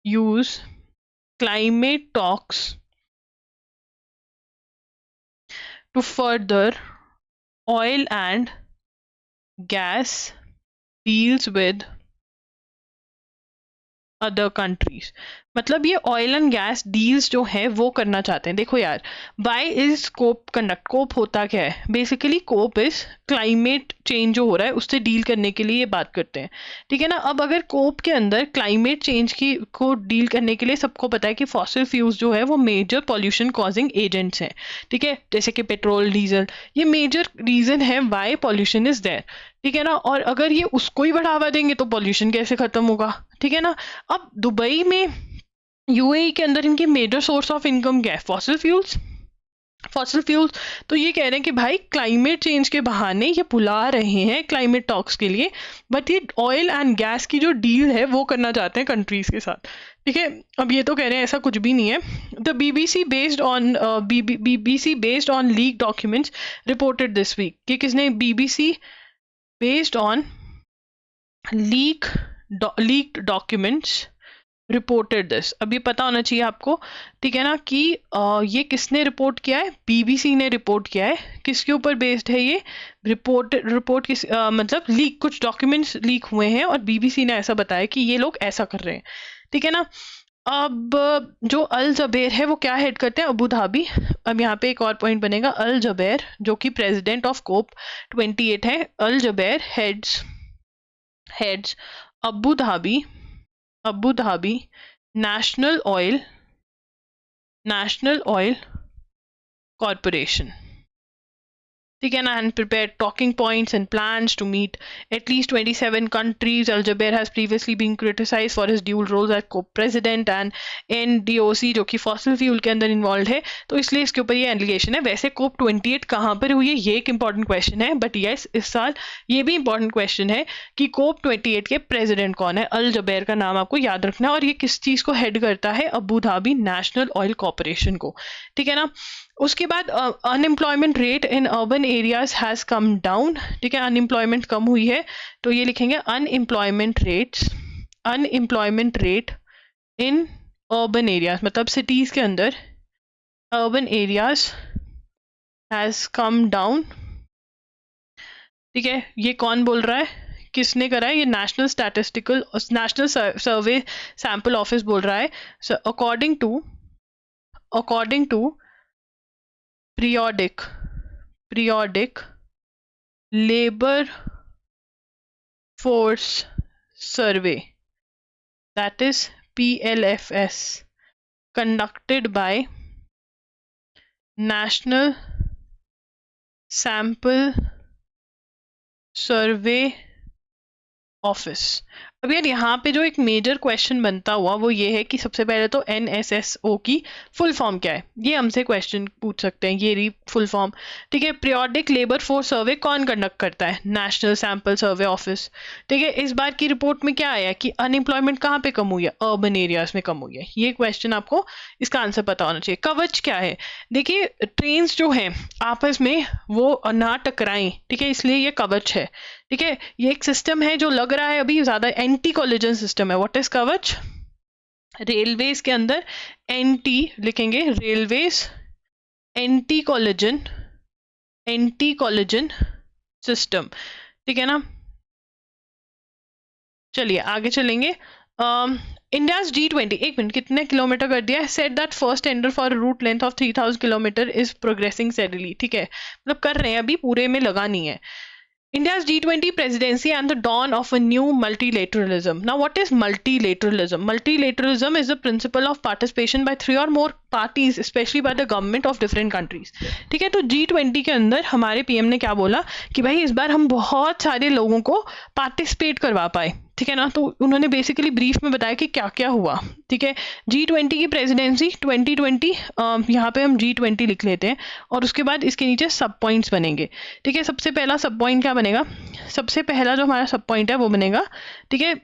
use climate talks to further oil and gas deals with other countries. मतलब ये oil and gas deals जो है वो करना चाहते हैं। देखो यार, by is COP conduct, COP होता क्या है basically, COP is climate change जो हो रहा है उससे डील करने के लिए ये बात करते हैं। ठीक है ना। अब अगर कोप के अंदर क्लाइमेट चेंज की को डील करने के लिए सबको पता है कि फॉसिल फ्यूल्स जो है वो मेजर पॉल्यूशन कॉजिंग एजेंट्स हैं, ठीक है, जैसे कि पेट्रोल, डीजल, ये मेजर रीजन है वाई पॉल्यूशन इज देयर। ठीक है ना। और अगर ये उसको ही बढ़ावा देंगे तो पॉल्यूशन कैसे खत्म होगा? ठीक है ना। अब दुबई में यूएई के अंदर इनकी मेजर सोर्स ऑफ इनकम क्या है? Fossil fuels. तो ये कह रहे हैं कि भाई क्लाइमेट चेंज के बहाने ये बुला रहे हैं क्लाइमेट टॉक्स के लिए, बट ये ऑयल एंड गैस की जो डील है वो करना चाहते हैं कंट्रीज के साथ। ठीक है। अब ये तो कह रहे हैं ऐसा कुछ भी नहीं है। The BBC based on leak documents reported this week, कि किसने? BBC based on leaked documents reported this. अब ये पता होना चाहिए आपको, ठीक है ना, कि ये किसने रिपोर्ट किया है, बीबीसी ने रिपोर्ट किया है। किसके ऊपर बेस्ड है ये रिपोर्ट किस मतलब लीक, कुछ डॉक्यूमेंट्स लीक हुए हैं और बीबीसी ने ऐसा बताया कि ये लोग ऐसा कर रहे हैं, ठीक है ना। अब जो अल जबेर है वो क्या हेड करते हैं, अबू धाबी। अब यहाँ पे एक और पॉइंट बनेगा, अल जबेर जो कि प्रेसिडेंट ऑफ कोप 28 है, Al Jaber heads Abu Dhabi national oil corporation, ठीक है ना, and prepared talking points and plans to meet at least 27 countries. Al Jaber has previously been criticized for his dual roles as co-president and NDOC जो कि fossil fuel के अंदर involved है, तो इसलिए इसके ऊपर ये एलिगेशन है। वैसे COP 28 कहाँ पर हुई है ये एक इंपॉर्टेंट क्वेश्चन है, बट यस इस साल ये भी इंपॉर्टेंट क्वेश्चन है कि COP 28 के प्रेसिडेंट कौन है। अल जबेर का नाम आपको याद रखना है और ये किस चीज़ को हेड करता है, Abu Dhabi national oil corporation को, ठीक है ना। उसके बाद unemployment rate in urban areas has come down, ठीक है, अनएम्प्लॉयमेंट कम हुई है, तो ये लिखेंगे unemployment rate in urban areas, मतलब सिटीज के अंदर urban areas has come down, ठीक है। ये कौन बोल रहा है, किसने करा है, ये नेशनल सर्वे सैंपल ऑफिस बोल रहा है। So according to periodic labor force survey, that is PLFS, conducted by National Sample Survey Office। अब यार यहाँ पे जो एक मेजर क्वेश्चन बनता हुआ वो ये है कि सबसे पहले तो NSSO की फुल फॉर्म क्या है, ये हमसे क्वेश्चन पूछ सकते हैं, ये फुल फॉर्म, ठीक है। पीरियोडिक लेबर फोर्स सर्वे कौन कंडक्ट करता है, नेशनल सैंपल सर्वे ऑफिस, ठीक है। इस बार की रिपोर्ट में क्या आया कि अनएम्प्लॉयमेंट कहाँ पे कम हुई है, अर्बन एरियाज में कम हुई है। ये क्वेश्चन आपको इसका आंसर पता होना चाहिए। कवच क्या है, देखिए ट्रेन जो है आपस में वो ना टकराएं, ठीक है, इसलिए ये कवच है, ठीक है। ये एक सिस्टम है जो लग रहा है अभी ज्यादा एंटी कोलिजन सिस्टम है। व्हाट इज कवच, रेलवेज के अंदर एंटी लिखेंगे, रेलवेज एंटी कोलिजन सिस्टम, ठीक है ना। चलिए आगे चलेंगे। इंडियाज G20, एक मिनट, कितने किलोमीटर कर दिया है, set that first tender for route length of 3000 kilometre is progressing steadily, ठीक है, मतलब कर रहे हैं, अभी पूरे में लगा नहीं है। India's G20 presidency and the dawn of a new multilateralism. Now, what is multilateralism? Multilateralism is the principle of participation by 3 or more parties, especially by the government of different countries. ठीक है, तो G20 के अंदर हमारे PM ने क्या बोला कि भाई इस बार हम बहुत सारे लोगों को पार्टिसिपेट करवा पाए, ठीक है ना। तो उन्होंने बेसिकली ब्रीफ में बताया कि क्या क्या हुआ, ठीक है। G20 की प्रेसिडेंसी 2020, यहाँ पे हम G20 लिख लेते हैं और उसके बाद इसके नीचे सब पॉइंट्स बनेंगे, ठीक है। सबसे पहला सब पॉइंट क्या बनेगा, सबसे पहला जो हमारा सब पॉइंट है वो बनेगा, ठीक है,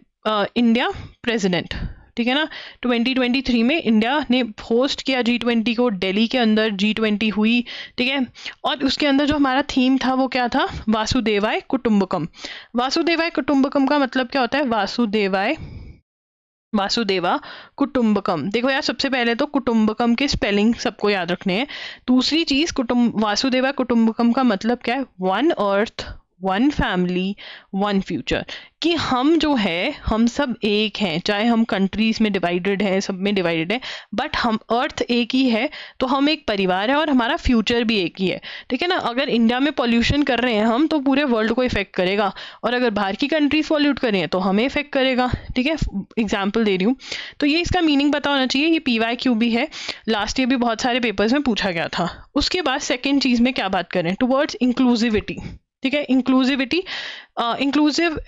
इंडिया प्रेसिडेंट, ठीक है ना। 2023 में इंडिया ने होस्ट किया G20 को, दिल्ली के अंदर G20 हुई, ठीक है। और उसके अंदर जो हमारा थीम था वो क्या था, वासुदेवाय कुटुंबकम। वासुदेवाय कुटुंबकम का मतलब क्या होता है, वासुदेवा कुटुंबकम। देखो यार, सबसे पहले तो कुटुंबकम के स्पेलिंग सबको याद रखने हैं। दूसरी चीज, वासुदेवा कुटुंबकम का मतलब क्या है, one earth, one family, one future, कि हम जो है हम सब एक हैं, चाहे हम कंट्रीज में डिवाइडेड हैं, सब में डिवाइडेड है, बट हम अर्थ एक ही है, तो हम एक परिवार है और हमारा फ्यूचर भी एक ही है, ठीक है ना। अगर इंडिया में पॉल्यूशन कर रहे हैं हम तो पूरे वर्ल्ड को इफेक्ट करेगा, और अगर बाहर की कंट्रीज पॉल्यूट कर रही हैं तो हमें इफेक्ट करेगा, ठीक है। एग्जाम्पल दे रही हूँ, तो ये इसका मीनिंग पता होना चाहिए। ये PYQ भी है, लास्ट ईयर भी बहुत सारे पेपर्स में पूछा गया था। उसके बाद सेकेंड चीज में क्या बात करें, टुवर्ड्स इंक्लूसिविटी, ठीक है। Inclusivity, inclusive,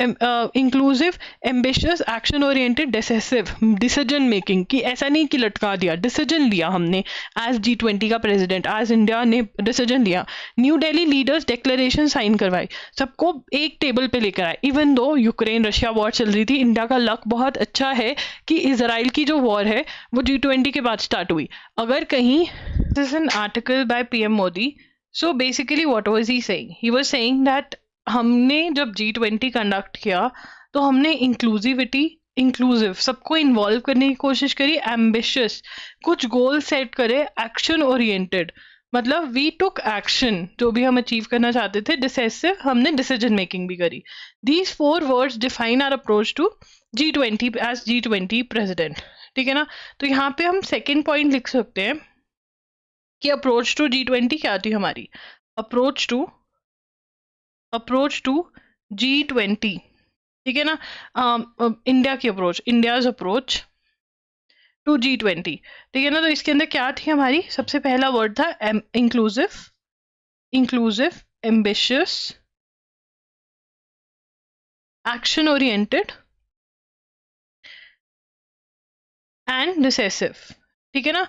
ambitious, action oriented, decisive, decision making, कि ऐसा नहीं कि लटका दिया, डिसीजन लिया हमने एज G20 का प्रेसिडेंट, एज इंडिया ने डिसीजन लिया। New Delhi leaders declaration sign करवाई, सबको एक टेबल पे लेकर आए। Even though Ukraine Russia war चल रही थी, इंडिया का लक बहुत अच्छा है कि इजराइल की जो वॉर है वो G20 के बाद स्टार्ट हुई। अगर कहीं, this is an article by PM Modi. So basically what was he saying? He was saying that हमने जब G20 कंडक्ट किया तो हमने इंक्लूसिविटी, इंक्लूसिव, सबको इन्वॉल्व करने की कोशिश करी, एम्बिशियस, कुछ गोल सेट करे, एक्शन ओरिएंटेड, मतलब वी टुक एक्शन, जो भी हम अचीव करना चाहते थे, डिसाइसिव, हमने डिसीजन मेकिंग भी करी। These 4 words define our approach to G20 as G20 president, ठीक है ना। तो यहाँ पे हम सेकेंड पॉइंट लिख सकते हैं कि अप्रोच टू G20 क्या थी हमारी, अप्रोच टू G20, ठीक है ना। इंडिया की approach, India's approach to G20, ठीक है ना। तो इसके अंदर क्या थी हमारी, सबसे पहला वर्ड था inclusive, ambitious, action oriented and decisive, ठीक है ना।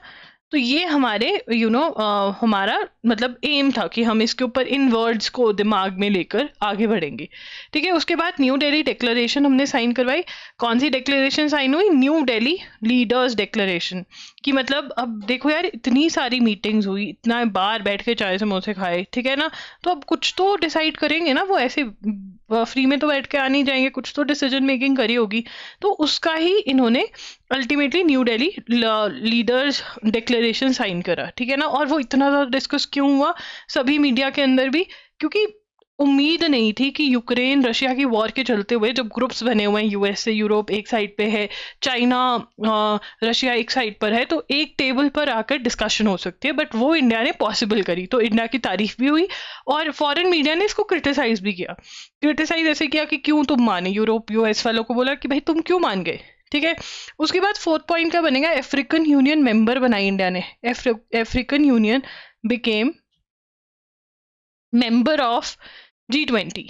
तो ये हमारे हमारा मतलब एम था कि हम इसके ऊपर इन वर्ड्स को दिमाग में लेकर आगे बढ़ेंगे, ठीक है। उसके बाद न्यू दिल्ली डिक्लेरेशन हमने साइन करवाई। कौन सी डिक्लेरेशन साइन हुई, न्यू दिल्ली लीडर्स डिक्लेरेशन, कि मतलब अब देखो यार, इतनी सारी मीटिंग्स हुई, इतना बार बैठ के चाय समोसे खाए, ठीक है ना, तो अब कुछ तो डिसाइड करेंगे ना, वो ऐसे फ्री में तो बैठ के आ नहीं जाएंगे, कुछ तो डिसीजन मेकिंग करी होगी। तो उसका ही इन्होंने ultimately New Delhi leaders declaration sign करा, ठीक है ना। और वो इतना ज़्यादा डिस्कस क्यों हुआ सभी मीडिया के अंदर भी, क्योंकि उम्मीद नहीं थी कि यूक्रेन रशिया की वॉर के चलते हुए जब ग्रुप्स बने हुए हैं, यूएस से यूरोप एक साइड पे है, चाइना रशिया एक साइड पर है, तो एक टेबल पर आकर डिस्कशन हो सकती है, बट वो इंडिया ने पॉसिबल करी। तो इंडिया की तारीफ भी हुई और फॉरेन मीडिया ने इसको क्रिटिसाइज भी किया। क्रिटिसाइज ऐसे किया कि क्यों तुम माने, यूरोप यूएस वालों को बोला कि भाई तुम क्यों मान गए, ठीक है। उसके बाद फोर्थ पॉइंट क्या बनेगा, अफ्रीकन यूनियन मेंबर बनाई इंडिया ने, African union became member of G20,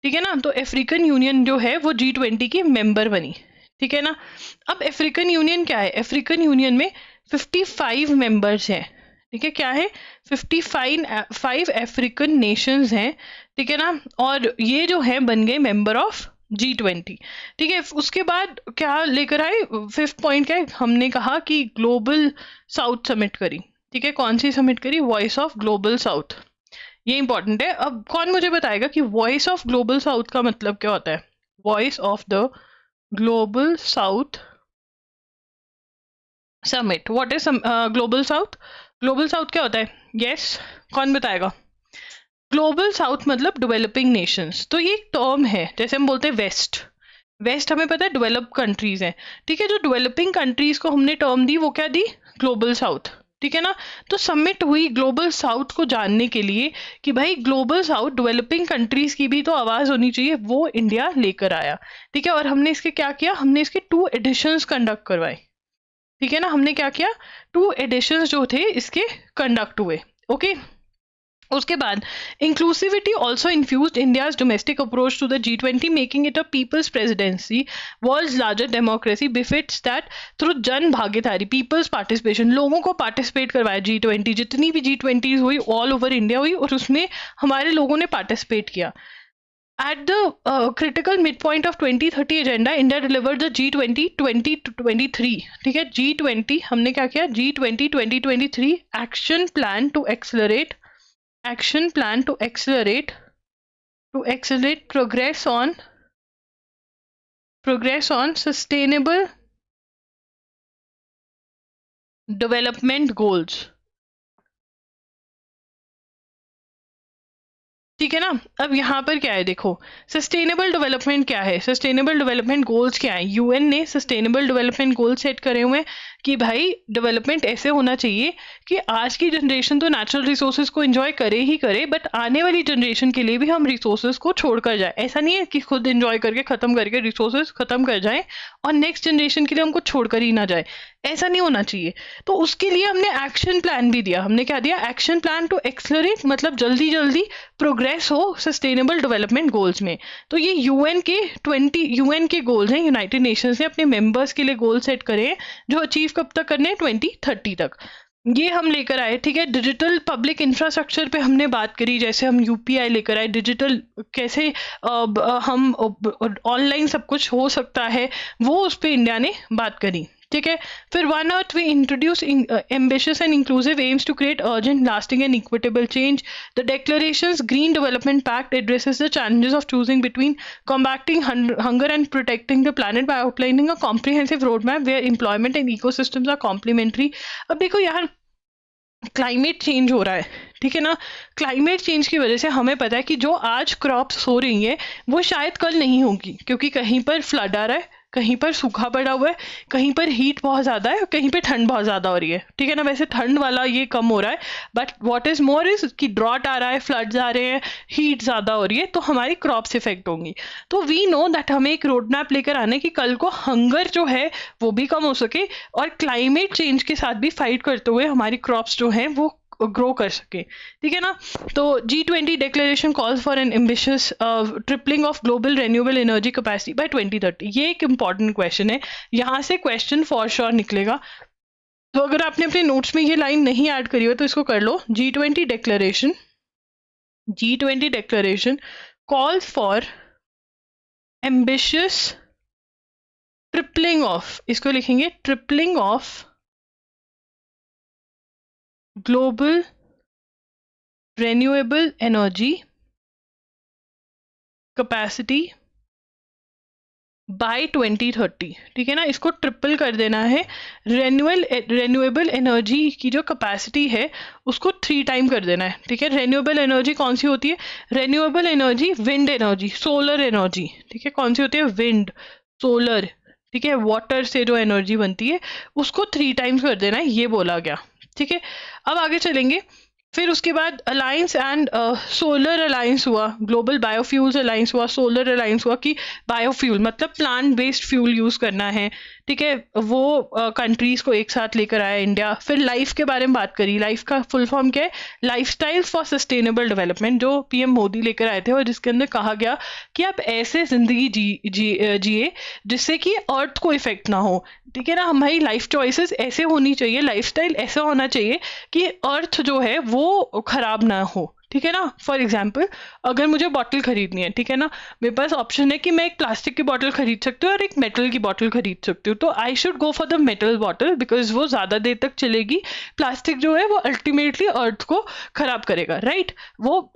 ठीक है ना। तो अफ्रीकन यूनियन जो है वो G20 की मेंबर बनी, ठीक है ना। अब अफ्रीकन यूनियन क्या है, अफ्रीकन यूनियन में 55 मेंबर्स हैं, ठीक है। क्या है, 55 अफ्रीकन नेशंस हैं, ठीक है ना। और ये जो है बन गए मेंबर ऑफ G20, ठीक है। उसके बाद क्या लेकर आए, फिफ्थ पॉइंट क्या है, हमने कहा कि ग्लोबल साउथ समिट करी, ठीक है। कौन सी समिट करी, वॉइस ऑफ ग्लोबल साउथ, ये इंपॉर्टेंट है। अब कौन मुझे बताएगा कि वॉइस ऑफ ग्लोबल साउथ का मतलब क्या होता है, voice of the global south summit, what is global south, global south क्या होता है, यस कौन बताएगा। ग्लोबल साउथ मतलब डेवलपिंग नेशंस, तो ये एक टर्म है, जैसे हम बोलते हैं वेस्ट हमें पता है डेवलप कंट्रीज हैं, ठीक है। जो डेवलपिंग कंट्रीज को हमने टर्म दी वो क्या दी, ग्लोबल साउथ, ठीक है ना। तो समिट हुई ग्लोबल साउथ को जानने के लिए कि भाई ग्लोबल साउथ डेवलपिंग कंट्रीज की भी तो आवाज होनी चाहिए, वो इंडिया लेकर आया, ठीक है। और हमने इसके क्या किया, हमने इसके 2 एडिशंस कंडक्ट करवाए, ठीक है ना। हमने क्या किया, 2 एडिशंस जो थे इसके कंडक्ट हुए, ओके। उसके बाद inclusivity also infused India's domestic approach to the G20, making it a people's presidency, world's largest democracy, befits that through Jan Bhagidari, peoples participation, लोगों को पार्टिसिपेट करवाया। G20 जितनी भी G20 हुई ऑल ओवर इंडिया हुई और उसमें हमारे लोगों ने पार्टिसिपेट किया। At the critical midpoint of 2030 agenda, India delivered the G20 2023, ठीक है। G20 हमने क्या किया, G20 2023 action plan to accelerate progress on sustainable development goals, ठीक है ना। अब यहाँ पर क्या है, देखो सस्टेनेबल डेवलपमेंट क्या है, सस्टेनेबल डेवलपमेंट गोल्स क्या है। यूएन ने सस्टेनेबल डेवलपमेंट गोल सेट करे हुए हैं कि भाई डेवलपमेंट ऐसे होना चाहिए कि आज की जनरेशन तो नेचुरल रिसोर्सेज को एंजॉय करे ही करे, बट आने वाली जनरेशन के लिए भी हम रिसोर्सेज को छोड़कर जाए। ऐसा नहीं है कि खुद एंजॉय करके खत्म करके रिसोर्सेज खत्म कर जाए और नेक्स्ट जनरेशन के लिए हमको छोड़कर ही ना जाए, ऐसा नहीं होना चाहिए। तो उसके लिए हमने एक्शन प्लान भी दिया, हमने क्या दिया, एक्शन प्लान टू एक्सलरेट, मतलब जल्दी जल्दी प्रोग्रेस हो सस्टेनेबल डेवलपमेंट गोल्स में। तो ये यूएन के गोल्स हैं, यूनाइटेड नेशंस ने अपने मेंबर्स के लिए गोल सेट करे हैं जो अचीव कब तक करने हैं, 2030 तक, ये हम लेकर आए, ठीक है। डिजिटल पब्लिक इंफ्रास्ट्रक्चर पे हमने बात करी, जैसे हम यूपीआई लेकर आए, डिजिटल कैसे हम ऑनलाइन सब कुछ हो सकता है, वो उस पर इंडिया ने बात करी, ठीक है। फिर one earth we introduce ambitious and inclusive aims to create urgent lasting and equitable change. The declarations green development pact addresses the challenges of choosing between combating hunger and protecting the planet by outlining a comprehensive roadmap where employment and ecosystems are complementary। अब देखो यार, climate change हो रहा है, ठीक है ना। Climate change की वजह से हमें पता है कि जो आज क्रॉप्स हो रही हैं वो शायद कल नहीं होगी, क्योंकि कहीं पर फ्लड आ रहा है, कहीं पर सूखा पड़ा हुआ है, कहीं पर हीट बहुत ज़्यादा है, कहीं पर ठंड बहुत ज़्यादा हो रही है, ठीक है ना। वैसे ठंड वाला ये कम हो रहा है, but what is more is कि ड्रॉट आ रहा है, फ्लड्स आ रहे हैं, हीट ज़्यादा हो रही है, तो हमारी क्रॉप्स इफेक्ट होंगी। तो वी नो दैट हमें एक रोड मैप लेकर आना है कि कल को हंगर जो है वो भी कम हो सके और क्लाइमेट चेंज के साथ भी फाइट करते हुए हमारी क्रॉप्स जो हैं वो ग्रो कर सके, ठीक है ना। तो G20 declaration calls for an ambitious tripling of global renewable energy capacity by 2030। ये एक इंपॉर्टेंट क्वेश्चन है, यहाँ से क्वेश्चन फॉर श्योर निकलेगा। तो अगर आपने अपने नोट्स में ये लाइन नहीं ऐड करी हो तो इसको कर लो। G20 declaration calls for ambitious tripling of, इसको लिखेंगे tripling of global renewable energy capacity by 2030, ठीक है ना। इसको ट्रिपल कर देना है। रेन्यूएबल एनर्जी की जो कैपेसिटी है उसको 3 टाइम कर देना है, ठीक है। रेन्यूएबल एनर्जी कौन सी होती है? Renewable energy wind energy, solar energy, ठीक है। कौन सी होती है? विंड, सोलर, ठीक है। वाटर से जो एनर्जी बनती है उसको 3 टाइम्स कर देना है, ये बोला गया, ठीक है। अब आगे चलेंगे। फिर उसके बाद अलायंस एंड सोलर अलायंस हुआ, ग्लोबल बायोफ्यूल्स अलायंस हुआ, सोलर अलायंस हुआ कि बायोफ्यूल मतलब प्लांट बेस्ड फ्यूल यूज़ करना है, ठीक है। वो कंट्रीज़ को एक साथ लेकर आया इंडिया। फिर लाइफ के बारे में बात करी। लाइफ का फुल फॉर्म क्या है? लाइफस्टाइल फॉर सस्टेनेबल डेवलपमेंट, जो पीएम मोदी लेकर आए थे और जिसके अंदर कहा गया कि आप ऐसे जिंदगी जिए जिससे कि अर्थ को इफेक्ट ना हो, ठीक है ना। हमारी लाइफ चॉइसेस ऐसे होनी चाहिए, लाइफस्टाइल ऐसा होना चाहिए कि अर्थ जो है वो खराब ना हो, ठीक है ना। फॉर एग्जाम्पल अगर मुझे बॉटल खरीदनी है, ठीक है ना, मेरे पास ऑप्शन है कि मैं एक प्लास्टिक की बॉटल खरीद सकती हूँ और एक मेटल की बॉटल खरीद सकती हूँ। तो I should go for the metal bottle because वो ज़्यादा देर तक चलेगी। प्लास्टिक जो है वो अल्टीमेटली अर्थ को खराब करेगा, राइट। वो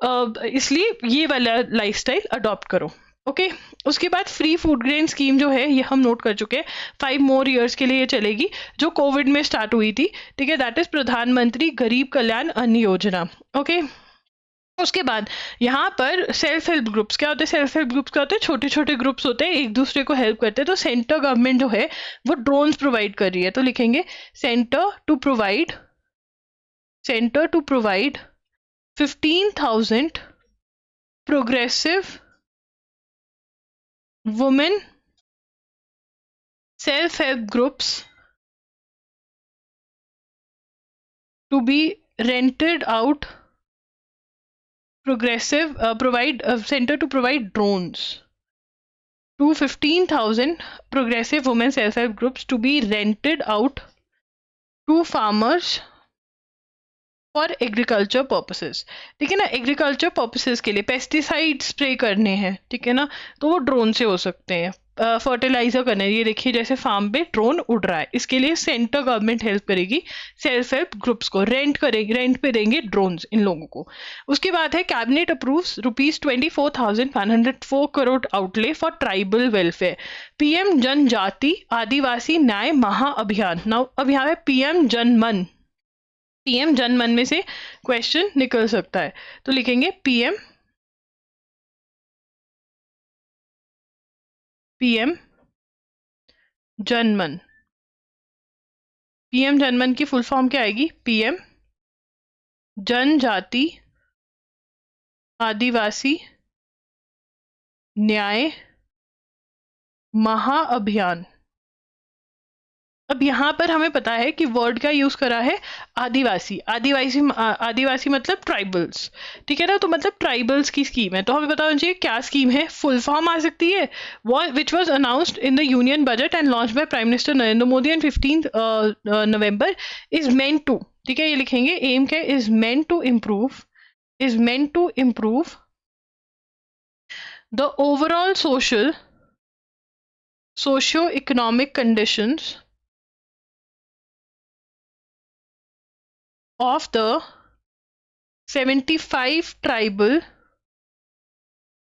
इसलिए ये वाला लाइफस्टाइल अडॉप्ट करो, ओके। उसके बाद फ्री फूड ग्रेन स्कीम जो है ये हम नोट कर चुके हैं, 5 more years के लिए ये चलेगी, जो कोविड में स्टार्ट हुई थी, ठीक है। दैट इज प्रधानमंत्री गरीब कल्याण अन्न योजना, ओके। उसके बाद यहाँ पर सेल्फ हेल्प ग्रुप्स, क्या होते हैं? सेल्फ हेल्प ग्रुप्स क्या होते हैं? छोटे छोटे ग्रुप्स होते हैं, एक दूसरे को हेल्प करते हैं। तो सेंटर गवर्नमेंट जो है वो ड्रोन्स प्रोवाइड कर रही है, तो लिखेंगे centre to provide 15,000 progressive women self-help groups to be rented out, center to provide drones to 15,000 progressive women self-help groups to be rented out to farmers for agriculture purposes, ठीक है ना। Agriculture purposes के लिए pesticide spray करने हैं, ठीक है ना, तो वो ड्रोन से हो सकते हैं। फर्टिलाइजर करना है, ये देखिए जैसे फार्म पे ड्रोन उड़ रहा है, इसके लिए सेंटर गवर्नमेंट हेल्प करेगी सेल्फ हेल्प ग्रुप्स को, रेंट पे देंगे ड्रोन्स इन लोगों को। उसके बाद है cabinet approves ₹24,104 crore outlay for tribal welfare, PM जनजाति आदिवासी न्याय महाअभियान। नाउ अब यहाँ पे पीएम जनमन में से क्वेश्चन निकल सकता है, तो लिखेंगे पीएम जनमन। पीएम जनमन की फुल फॉर्म क्या आएगी? पीएम जनजाति आदिवासी न्याय महाअभियान। अब यहाँ पर हमें पता है कि वर्ड का यूज करा है आदिवासी मतलब ट्राइबल्स, ठीक है ना। तो मतलब ट्राइबल्स की स्कीम है, तो हमें पता होना चाहिए क्या स्कीम है। फुल फॉर्म आ सकती है which was announced in the union budget and launch by prime minister Narendra Modi on 15 November, is meant to, ठीक है, ये लिखेंगे एम क्या, is meant to improve the overall socio economic conditions of the 75 tribal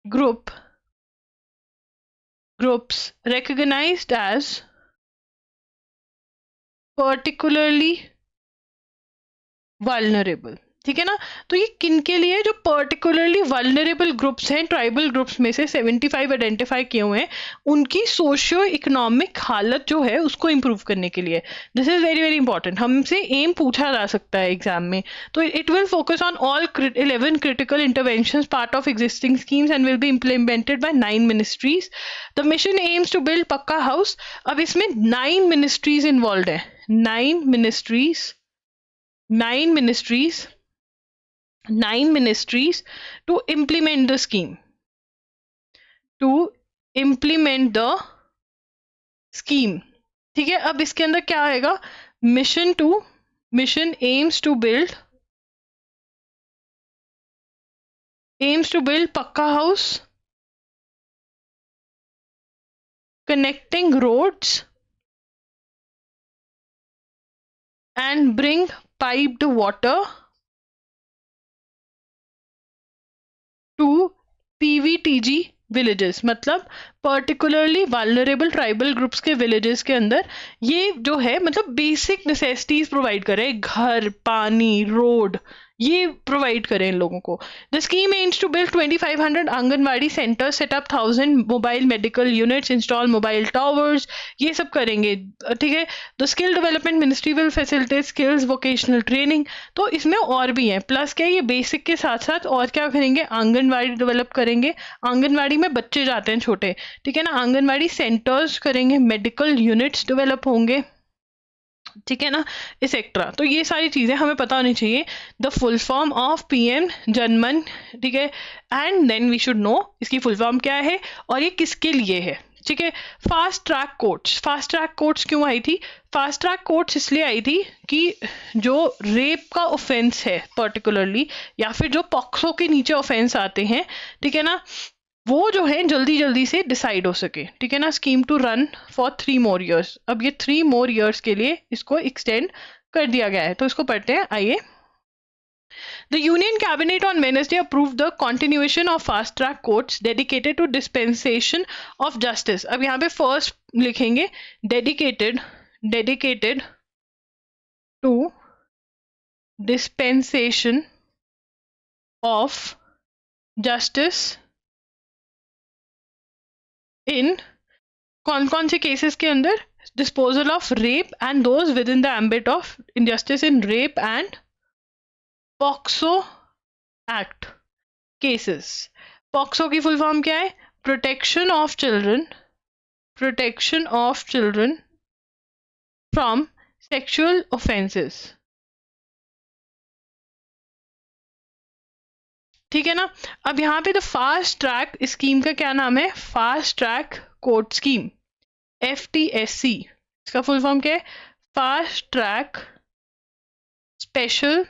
groups recognized as particularly vulnerable। ठीक है ना, तो ये किन के लिए, जो पर्टिकुलरली वल्नरेबल ग्रुप्स हैं, ट्राइबल ग्रुप्स में से 75 आइडेंटिफाई किए हुए हैं, उनकी सोशियो इकोनॉमिक हालत जो है उसको इम्प्रूव करने के लिए। This is very very important, हमसे एम पूछा जा सकता है एग्जाम में। तो it will focus on all 11 critical interventions part of existing schemes and will be implemented by 9 ministries. The mission aims to build pucca house. अब इसमें 9 मिनिस्ट्रीज इन्वॉल्व है, 9 ministries to implement the scheme, ठीक है। अब इसके अंदर क्या आएगा, मिशन aims to build पक्का house, connecting roads and bring piped water to PVTG villages. मतलब पर्टिकुलरली वल्नरेबल ट्राइबल ग्रुप्स के विलेजेस के अंदर ये जो है मतलब बेसिक नेसेसिटीज प्रोवाइड करें, घर, पानी, रोड, ये प्रोवाइड करें इन लोगों को। The scheme aims to build 2500 anganwadi centres, set up 1000 mobile medical units, install mobile towers, ये सब करेंगे, ठीक है। The skill development ministry will facilitate skills vocational training. तो इसमें और भी है, प्लस क्या, ये बेसिक के साथ साथ और क्या करेंगे, आंगनवाड़ी डेवलप करेंगे। आंगनवाड़ी में बच्चे जाते हैं छोटे, ठीक है ना, आंगनवाड़ी सेंटर्स करेंगे, मेडिकल यूनिट्स डेवलप होंगे, ठीक है ना, एक्सेट्रा। तो ये सारी चीजें हमें पता होनी चाहिए। The full form of PM Janman, ठीक है, and then we should know इसकी फुल फॉर्म क्या है और ये किसके लिए है, ठीक है। फास्ट ट्रैक कोर्ट्स क्यों आई थी? फास्ट ट्रैक कोर्ट्स इसलिए आई थी कि जो रेप का ऑफेंस है पर्टिकुलरली, या फिर जो पॉक्सो के नीचे ऑफेंस आते हैं, ठीक है ना, वो जो है जल्दी जल्दी से डिसाइड हो सके, ठीक है ना। Scheme to run for 3 more years। अब ये 3 more years के लिए इसको एक्सटेंड कर दिया गया है, तो इसको पढ़ते हैं, आइए। The Union Cabinet on Wednesday approved the continuation of fast track courts dedicated to dispensation of justice। अब यहाँ पे फर्स्ट लिखेंगे dedicated to dispensation of justice इन कौन से केसेस के अंदर, disposal of rape and those with in the ambit of injustice in rape and POCSO act cases. POCSO की full form क्या है? Protection of children from sexual offences, ठीक है ना। अब यहाँ पे द फास्ट ट्रैक स्कीम का क्या नाम है? Fast track court scheme, FTSC। इसका फुल फॉर्म क्या है? Fast track special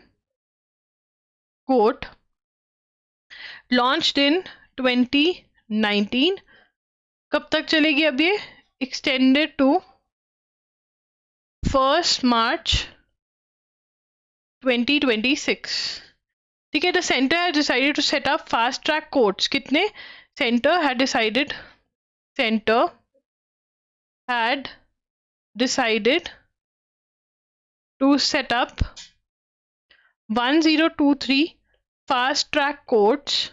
court, launched in 2019। कब तक चलेगी अब ये? एक्सटेंडेड टू 1 March 2026, ठीक है। The centre has decided to set up fast track courts. कितने? Centre had decided to set up 1023 fast track courts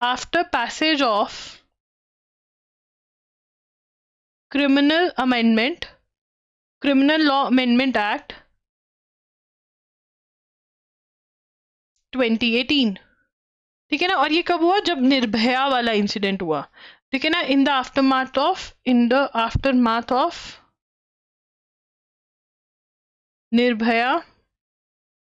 after passage of criminal law amendment act 2018, ठीक है ना। और ये कब हुआ? जब निर्भया वाला इंसिडेंट हुआ, ठीक है ना, in the aftermath of Nirbhaya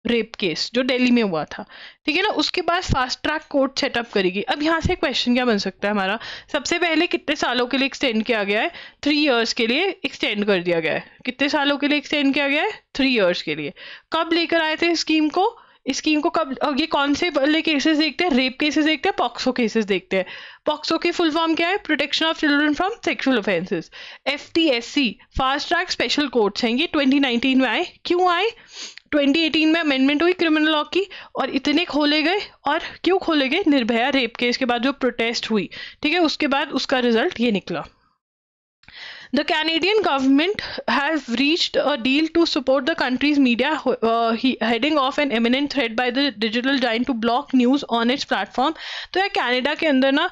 rape case जो दिल्ली में हुआ था, ठीक है ना। उसके बाद फास्ट ट्रैक कोर्ट सेटअप करेगी। अब यहाँ से क्वेश्चन क्या बन सकता है हमारा? सबसे पहले कितने सालों के लिए एक्सटेंड किया गया है? 3 years के लिए एक्सटेंड कर दिया गया है। कितने सालों के लिए एक्सटेंड किया गया है? 3 years के लिए। कब लेकर आए थे स्कीम को? स्कीम को कब, ये कौन से वाले केसेस देखते हैं? रेप केसेस देखते हैं, पॉक्सो केसेस देखते हैं। पॉक्सो की फुल फॉर्म क्या है? Protection of children from sexual offences. FTSC fast track special courts हैं, ये 2019 में आए। क्यों आए? 2018 में अमेंडमेंट हुई क्रिमिनल लॉ की, और इतने खोले गए। और क्यों खोले गए? निर्भया रेप केस के बाद जो प्रोटेस्ट हुई, ठीक है, उसके बाद उसका रिजल्ट ये निकला। The Canadian government has reached a deal to support the country's media, heading off an imminent threat by the digital giant to block news on its platform. तो यार कनाडा के अंदर ना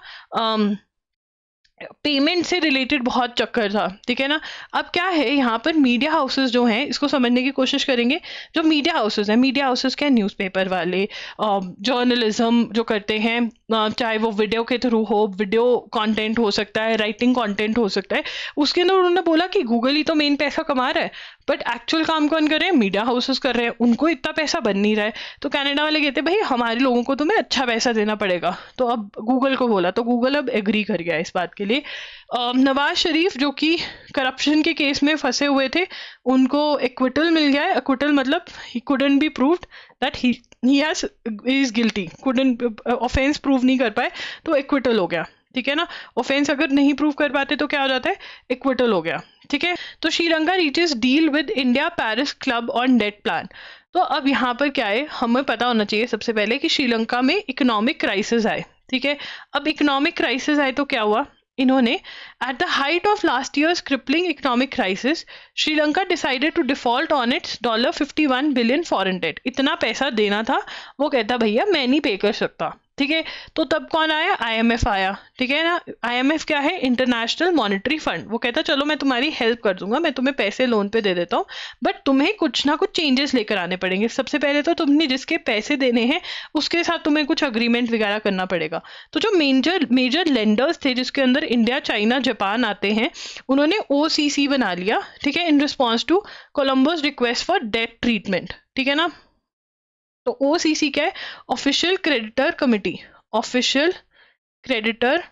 पेमेंट से रिलेटेड बहुत चक्कर था, ठीक है ना। अब क्या है, यहाँ पर मीडिया हाउसेस जो हैं, इसको समझने की कोशिश करेंगे। जो मीडिया हाउसेस हैं, मीडिया हाउसेस क्या, न्यूज़पेपर वाले, जर्नलिज्म जो करते हैं, चाहे वो वीडियो के थ्रू हो, वीडियो कंटेंट हो सकता है, राइटिंग कंटेंट हो सकता है, उसके अंदर उन्होंने बोला कि गूगल ही तो मेन पैसा कमा रहा है, बट एक्चुअल काम कौन कर रहे हैं? मीडिया हाउसेस कर रहे हैं, उनको इतना पैसा बन नहीं रहा है। तो कनाडा वाले कहते हैं भाई हमारे लोगों को तुम्हें अच्छा पैसा देना पड़ेगा। तो अब गूगल को बोला, तो गूगल अब एग्री कर गया इस बात के लिए। नवाज शरीफ जो कि करप्शन के केस में फंसे हुए थे, उनको एक्विटल मिल गया है। एक्विटल मतलब he couldn't be proved that he is guilty, couldn't offence prove नहीं कर पाए, तो एक्विटल हो गया, ठीक है ना। ऑफेंस अगर नहीं प्रूव कर पाते तो क्या हो जाता है? एक्विटल हो गया, ठीक है। तो Sri Lanka reaches deal with India Paris club on debt plan. तो अब यहाँ पर क्या है, हमें पता होना चाहिए सबसे पहले कि श्रीलंका में इकोनॉमिक क्राइसिस आए, ठीक है। अब इकोनॉमिक क्राइसिस आए तो क्या हुआ, इन्होंने at the height of last years crippling economic crisis, Sri Lanka decided to default on its $51 billion foreign debt. इतना पैसा देना था, वो कहता भैया मैं नहीं पे कर सकता, ठीक है। तो तब कौन आया? IMF आया, ठीक है ना। IMF क्या है? International monetary fund. वो कहता चलो मैं तुम्हारी हेल्प कर दूंगा, मैं तुम्हें पैसे लोन पे दे देता हूँ, बट तुम्हें कुछ ना कुछ चेंजेस लेकर आने पड़ेंगे। सबसे पहले तो तुमने जिसके पैसे देने हैं उसके साथ तुम्हें कुछ अग्रीमेंट वगैरह करना पड़ेगा। तो जो मेजर लेंडर्स थे, जिसके अंदर इंडिया, चाइना, जापान आते हैं, उन्होंने OCC बना लिया, ठीक है, in response to Colombo's request for debt treatment, ठीक है ना। तो OCC क्या है? Official creditor committee, official creditor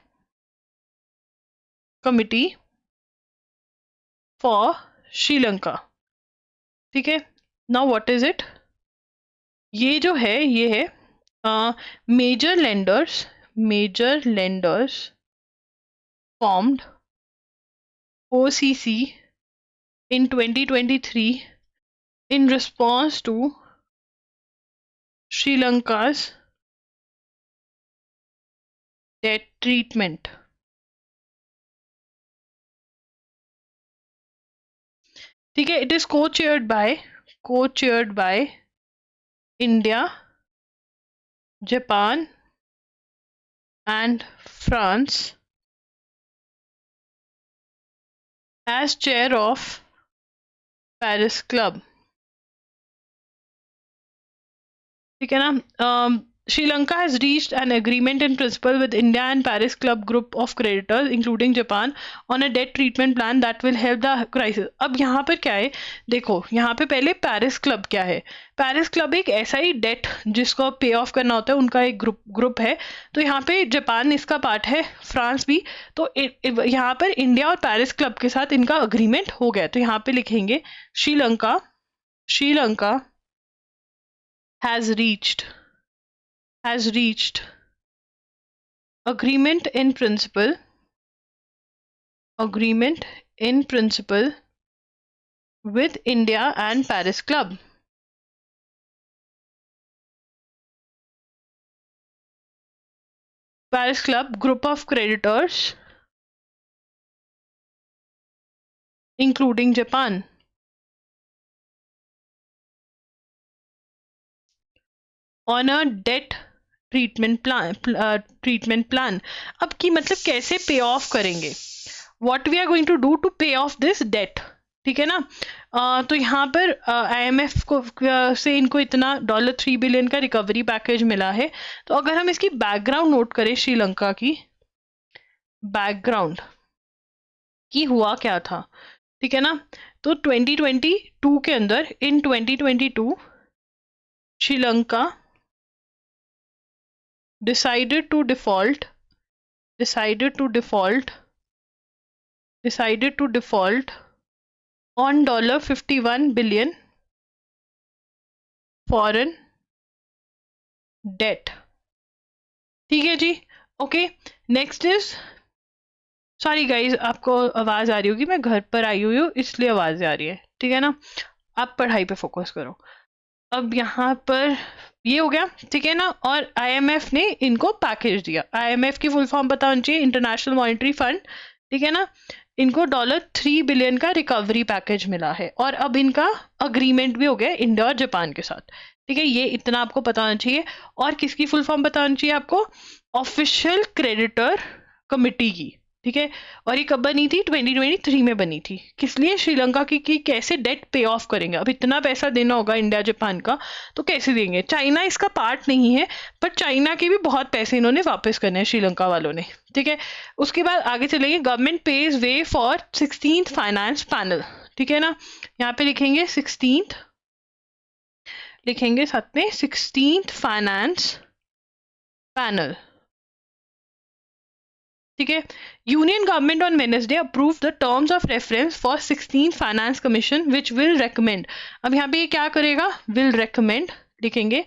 committee for Sri Lanka, ठीक है। Now what is it? ये जो है, ये है major lenders formed OCC in 2023 in response to Sri Lanka's debt treatment. ठीक है, it is co-chaired by India, Japan and France as chair of Paris Club, ठीक है ना। Sri Lanka has reached an agreement in principle with India and Paris Club group of creditors, including Japan, on a debt treatment plan that will help the crisis. अब यहाँ पर क्या है, देखो यहाँ पे पहले पेरिस क्लब क्या है। पेरिस क्लब एक ऐसा ही डेट जिसको पे ऑफ करना होता है, उनका एक ग्रुप है। तो यहाँ पे जापान इसका पार्ट है, फ्रांस भी। तो यहाँ पर इंडिया और पेरिस क्लब के साथ इनका अग्रीमेंट हो गया। तो यहाँ पे लिखेंगे Sri Lanka has reached agreement in principle with India and Paris Club. Paris Club group of creditors including Japan on a debt treatment plan. अब की मतलब कैसे पे ऑफ करेंगे, what we are going to do to pay off this debt, ठीक है ना। तो यहाँ पर IMF को से इनको इतना $3 बिलियन का रिकवरी पैकेज मिला है। तो अगर हम इसकी बैकग्राउंड नोट करें, श्रीलंका की बैकग्राउंड की हुआ क्या था, ठीक है ना। तो 2022 के अंदर, in 2022 Sri Lanka decided to default on $51 billion foreign debt. ठीक है जी, okay. Next is, sorry guys आपको आवाज आ रही होगी, मैं घर पर आई हुई हूँ इसलिए आवाज आ रही है, ठीक है ना, आप पढ़ाई पे फोकस करो। अब यहाँ पर ये हो गया, ठीक है ना। और आईएमएफ ने इनको पैकेज दिया। आईएमएफ की फुल फॉर्म पता होनी चाहिए, इंटरनेशनल मॉनेटरी फंड, ठीक है ना। इनको $3 बिलियन का रिकवरी पैकेज मिला है और अब इनका अग्रीमेंट भी हो गया इंडिया और जापान के साथ, ठीक है। ये इतना आपको पता होना चाहिए। और किसकी फुल फॉर्म पता होनी चाहिए आपको, ऑफिशियल क्रेडिटर कमिटी की, ठीक है। और ये कब बनी थी, 2023 में बनी थी। किस लिए, श्रीलंका की कि कैसे डेट पे ऑफ करेंगे। अब इतना पैसा देना होगा इंडिया जापान का, तो कैसे देंगे। चाइना इसका पार्ट नहीं है, पर चाइना के भी बहुत पैसे इन्होंने वापस करने हैं श्रीलंका वालों ने, ठीक है। उसके बाद आगे चलेंगे, government page way for 16th finance panel, ठीक है ना। यहाँ पे लिखेंगे 16th, लिखेंगे साथ में 16th फाइनेंस पैनल, ठीक है। Union government on Wednesday approve the terms of reference for 16th finance commission which will recommend. अब यहाँ पे ये क्या करेगा, विल रेकमेंड लिखेंगे,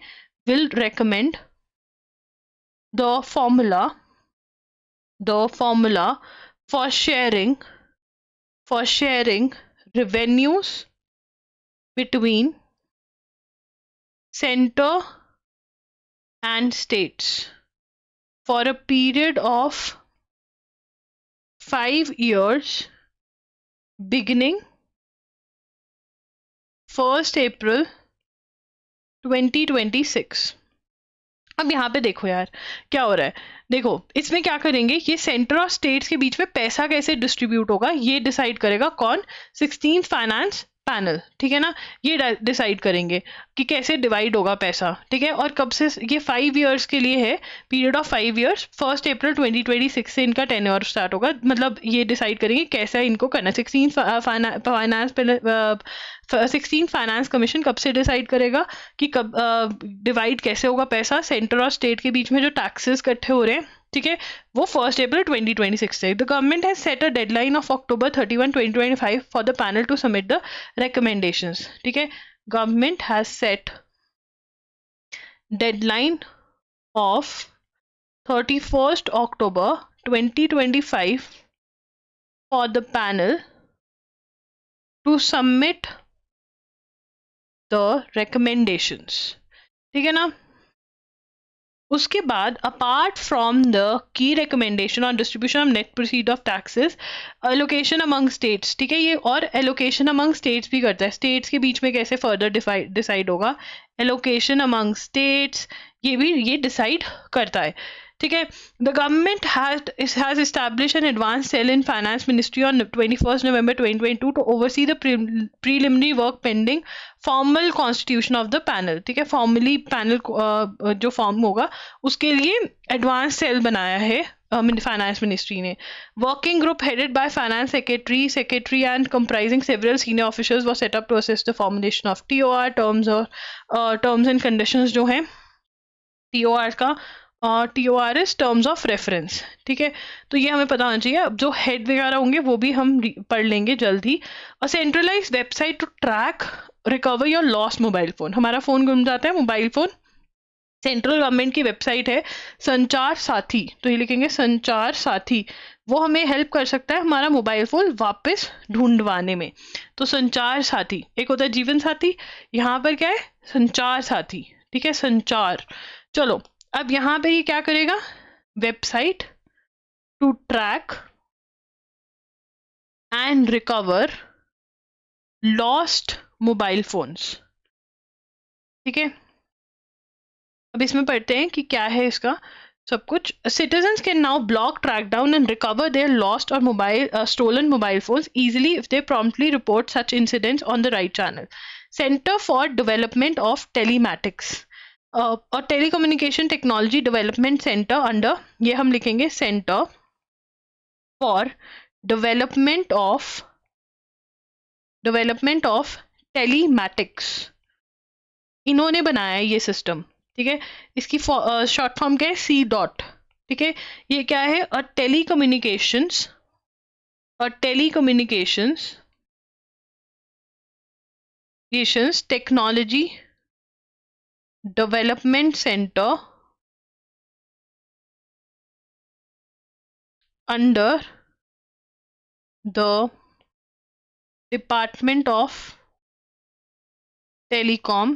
will recommend the formula for sharing revenues between center and states for a period of 5 years beginning 1st April 2026। अब यहाँ पे देखो यार क्या हो रहा है, देखो इसमें क्या करेंगे, ये सेंटर और स्टेट्स के बीच में पैसा कैसे डिस्ट्रीब्यूट होगा ये डिसाइड करेगा कौन, 16th फाइनेंस पैनल, ठीक है ना। ये डिसाइड करेंगे कि कैसे डिवाइड होगा पैसा, ठीक है। और कब से, ये 5 इयर्स के लिए है, period of 5 years, 1st April 2026 से इनका टेन्योर स्टार्ट होगा। मतलब ये डिसाइड करेंगे कैसा इनको करना। 16th फाइनेंस कमीशन कब से डिसाइड करेगा कि कब डिवाइड कैसे होगा पैसा सेंटर और स्टेट के बीच में जो टैक्सेस इकट्ठे हो रहे हैं, ठीक है, वो 1st April 2026 से। The government has set a deadline of October 31, 2025 for the panel to submit the recommendations, ठीक है। Government has set deadline of 31st October 2025 for the panel to submit the recommendations, ठीक है ना। उसके बाद apart from the key recommendation on distribution of net proceed of taxes, allocation among states, ठीक है। ये और एलोकेशन अमंग स्टेट्स भी करता है, स्टेट्स के बीच में कैसे फर्दर डिसाइड होगा, एलोकेशन अमंग स्टेट्स ये भी ये डिसाइड करता है, ठीक है। The government has establish an advance cell in finance ministry on 21st November 2022 to oversee the preliminary work pending formal constitution of the panel, ठीक है। फॉर्मली पैनल जो फॉर्म होगा उसके लिए एडवांस सेल बनाया है फाइनेंस मिनिस्ट्री ने। Working group headed by finance secretary and comprising several senior officers was set up to assist the formulation of TOR terms and conditions जो हैं टीओआर का, TOR is terms of reference, ठीक है। तो ये हमें पता होना चाहिए। अब जो हेड वगैरह होंगे वो भी हम पढ़ लेंगे जल्द ही। और centralise website to track recover your lost mobile phone, हमारा फोन गुम जाता है मोबाइल फोन, सेंट्रल गवर्नमेंट की वेबसाइट है संचार साथी, तो ये लिखेंगे संचार साथी, वो हमें हेल्प कर सकता है हमारा मोबाइल फोन वापस ढूंढवाने में। तो संचार साथी, एक होता है जीवन साथी, यहाँ पर क्या है संचार साथी, ठीक है, संचार। चलो अब यहाँ पे ये क्या करेगा, website to track and recover lost mobile phones, ठीक है। अब इसमें पढ़ते हैं कि क्या है इसका सब कुछ। Citizens can now block, track down and recover their lost or stolen mobile phones easily if they promptly report such incidents on the right channel. Center for Development of Telematics और telecommunication technology development centre under, ये हम लिखेंगे centre for development of telematics, इन्होंने बनाया है ये system, ठीक है। इसकी शॉर्ट फॉर्म क्या है, सी डॉट, ठीक है। ये क्या है, telecommunications technology development centre under the department of telecom,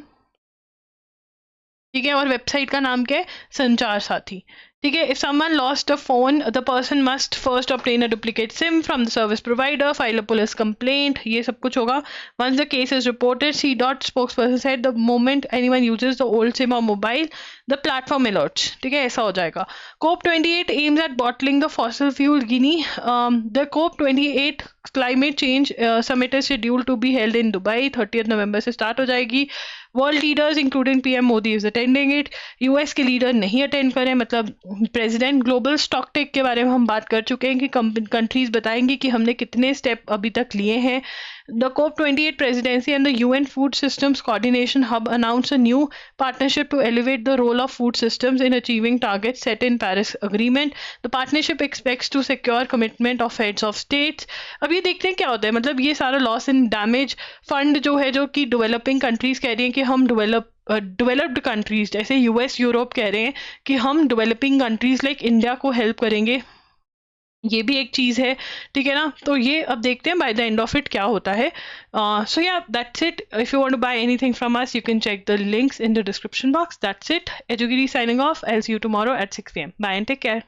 ठीक है, और वेबसाइट का नाम क्या है, संचार साथी, ठीक है। If someone lost a phone, the person must first obtain a duplicate SIM from the service provider, file a police complaint, ये सब कुछ होगा। Once the case is reported, C dot spokesperson said the moment anyone uses the old SIM और mobile, the platform alerts, ठीक है, ऐसा हो जाएगा। COP28 aims at bottling the fossil fuel genie, the COP28 climate change summit is schedule to be held in Dubai, 30 नवंबर से start हो जाएगी। World leaders including PM Modi is attending it, US के लीडर नहीं अटेंड करें, मतलब president. Global stock take के बारे में हम बात कर चुके हैं कि कंट्रीज बताएंगी कि हमने कितने स्टेप अभी तक लिए हैं। The COP28 presidency and the UN Food Systems Coordination Hub announced a new partnership to elevate the role of food systems in achieving targets set in Paris Agreement. The partnership expects to secure commitment of heads of states. अब ये देखते हैं क्या होता है, मतलब ये सारा लॉस एंड डैमेज फंड जो है, जो कि डेवलपिंग कंट्रीज कह रही हैं कि हम डेवलप्ड कंट्रीज जैसे यूएस यूरोप कह रहे हैं कि हम डेवलपिंग कंट्रीज लाइक इंडिया को हेल्प करेंगे, ये भी एक चीज़ है, ठीक है ना। तो ये अब देखते हैं by the end of it क्या होता है। So yeah that's it. If you want to buy anything from us, you can check the links in the description box. That's it. एजुगिरी signing off. I will see you tomorrow at 6 PM. Bye and take care.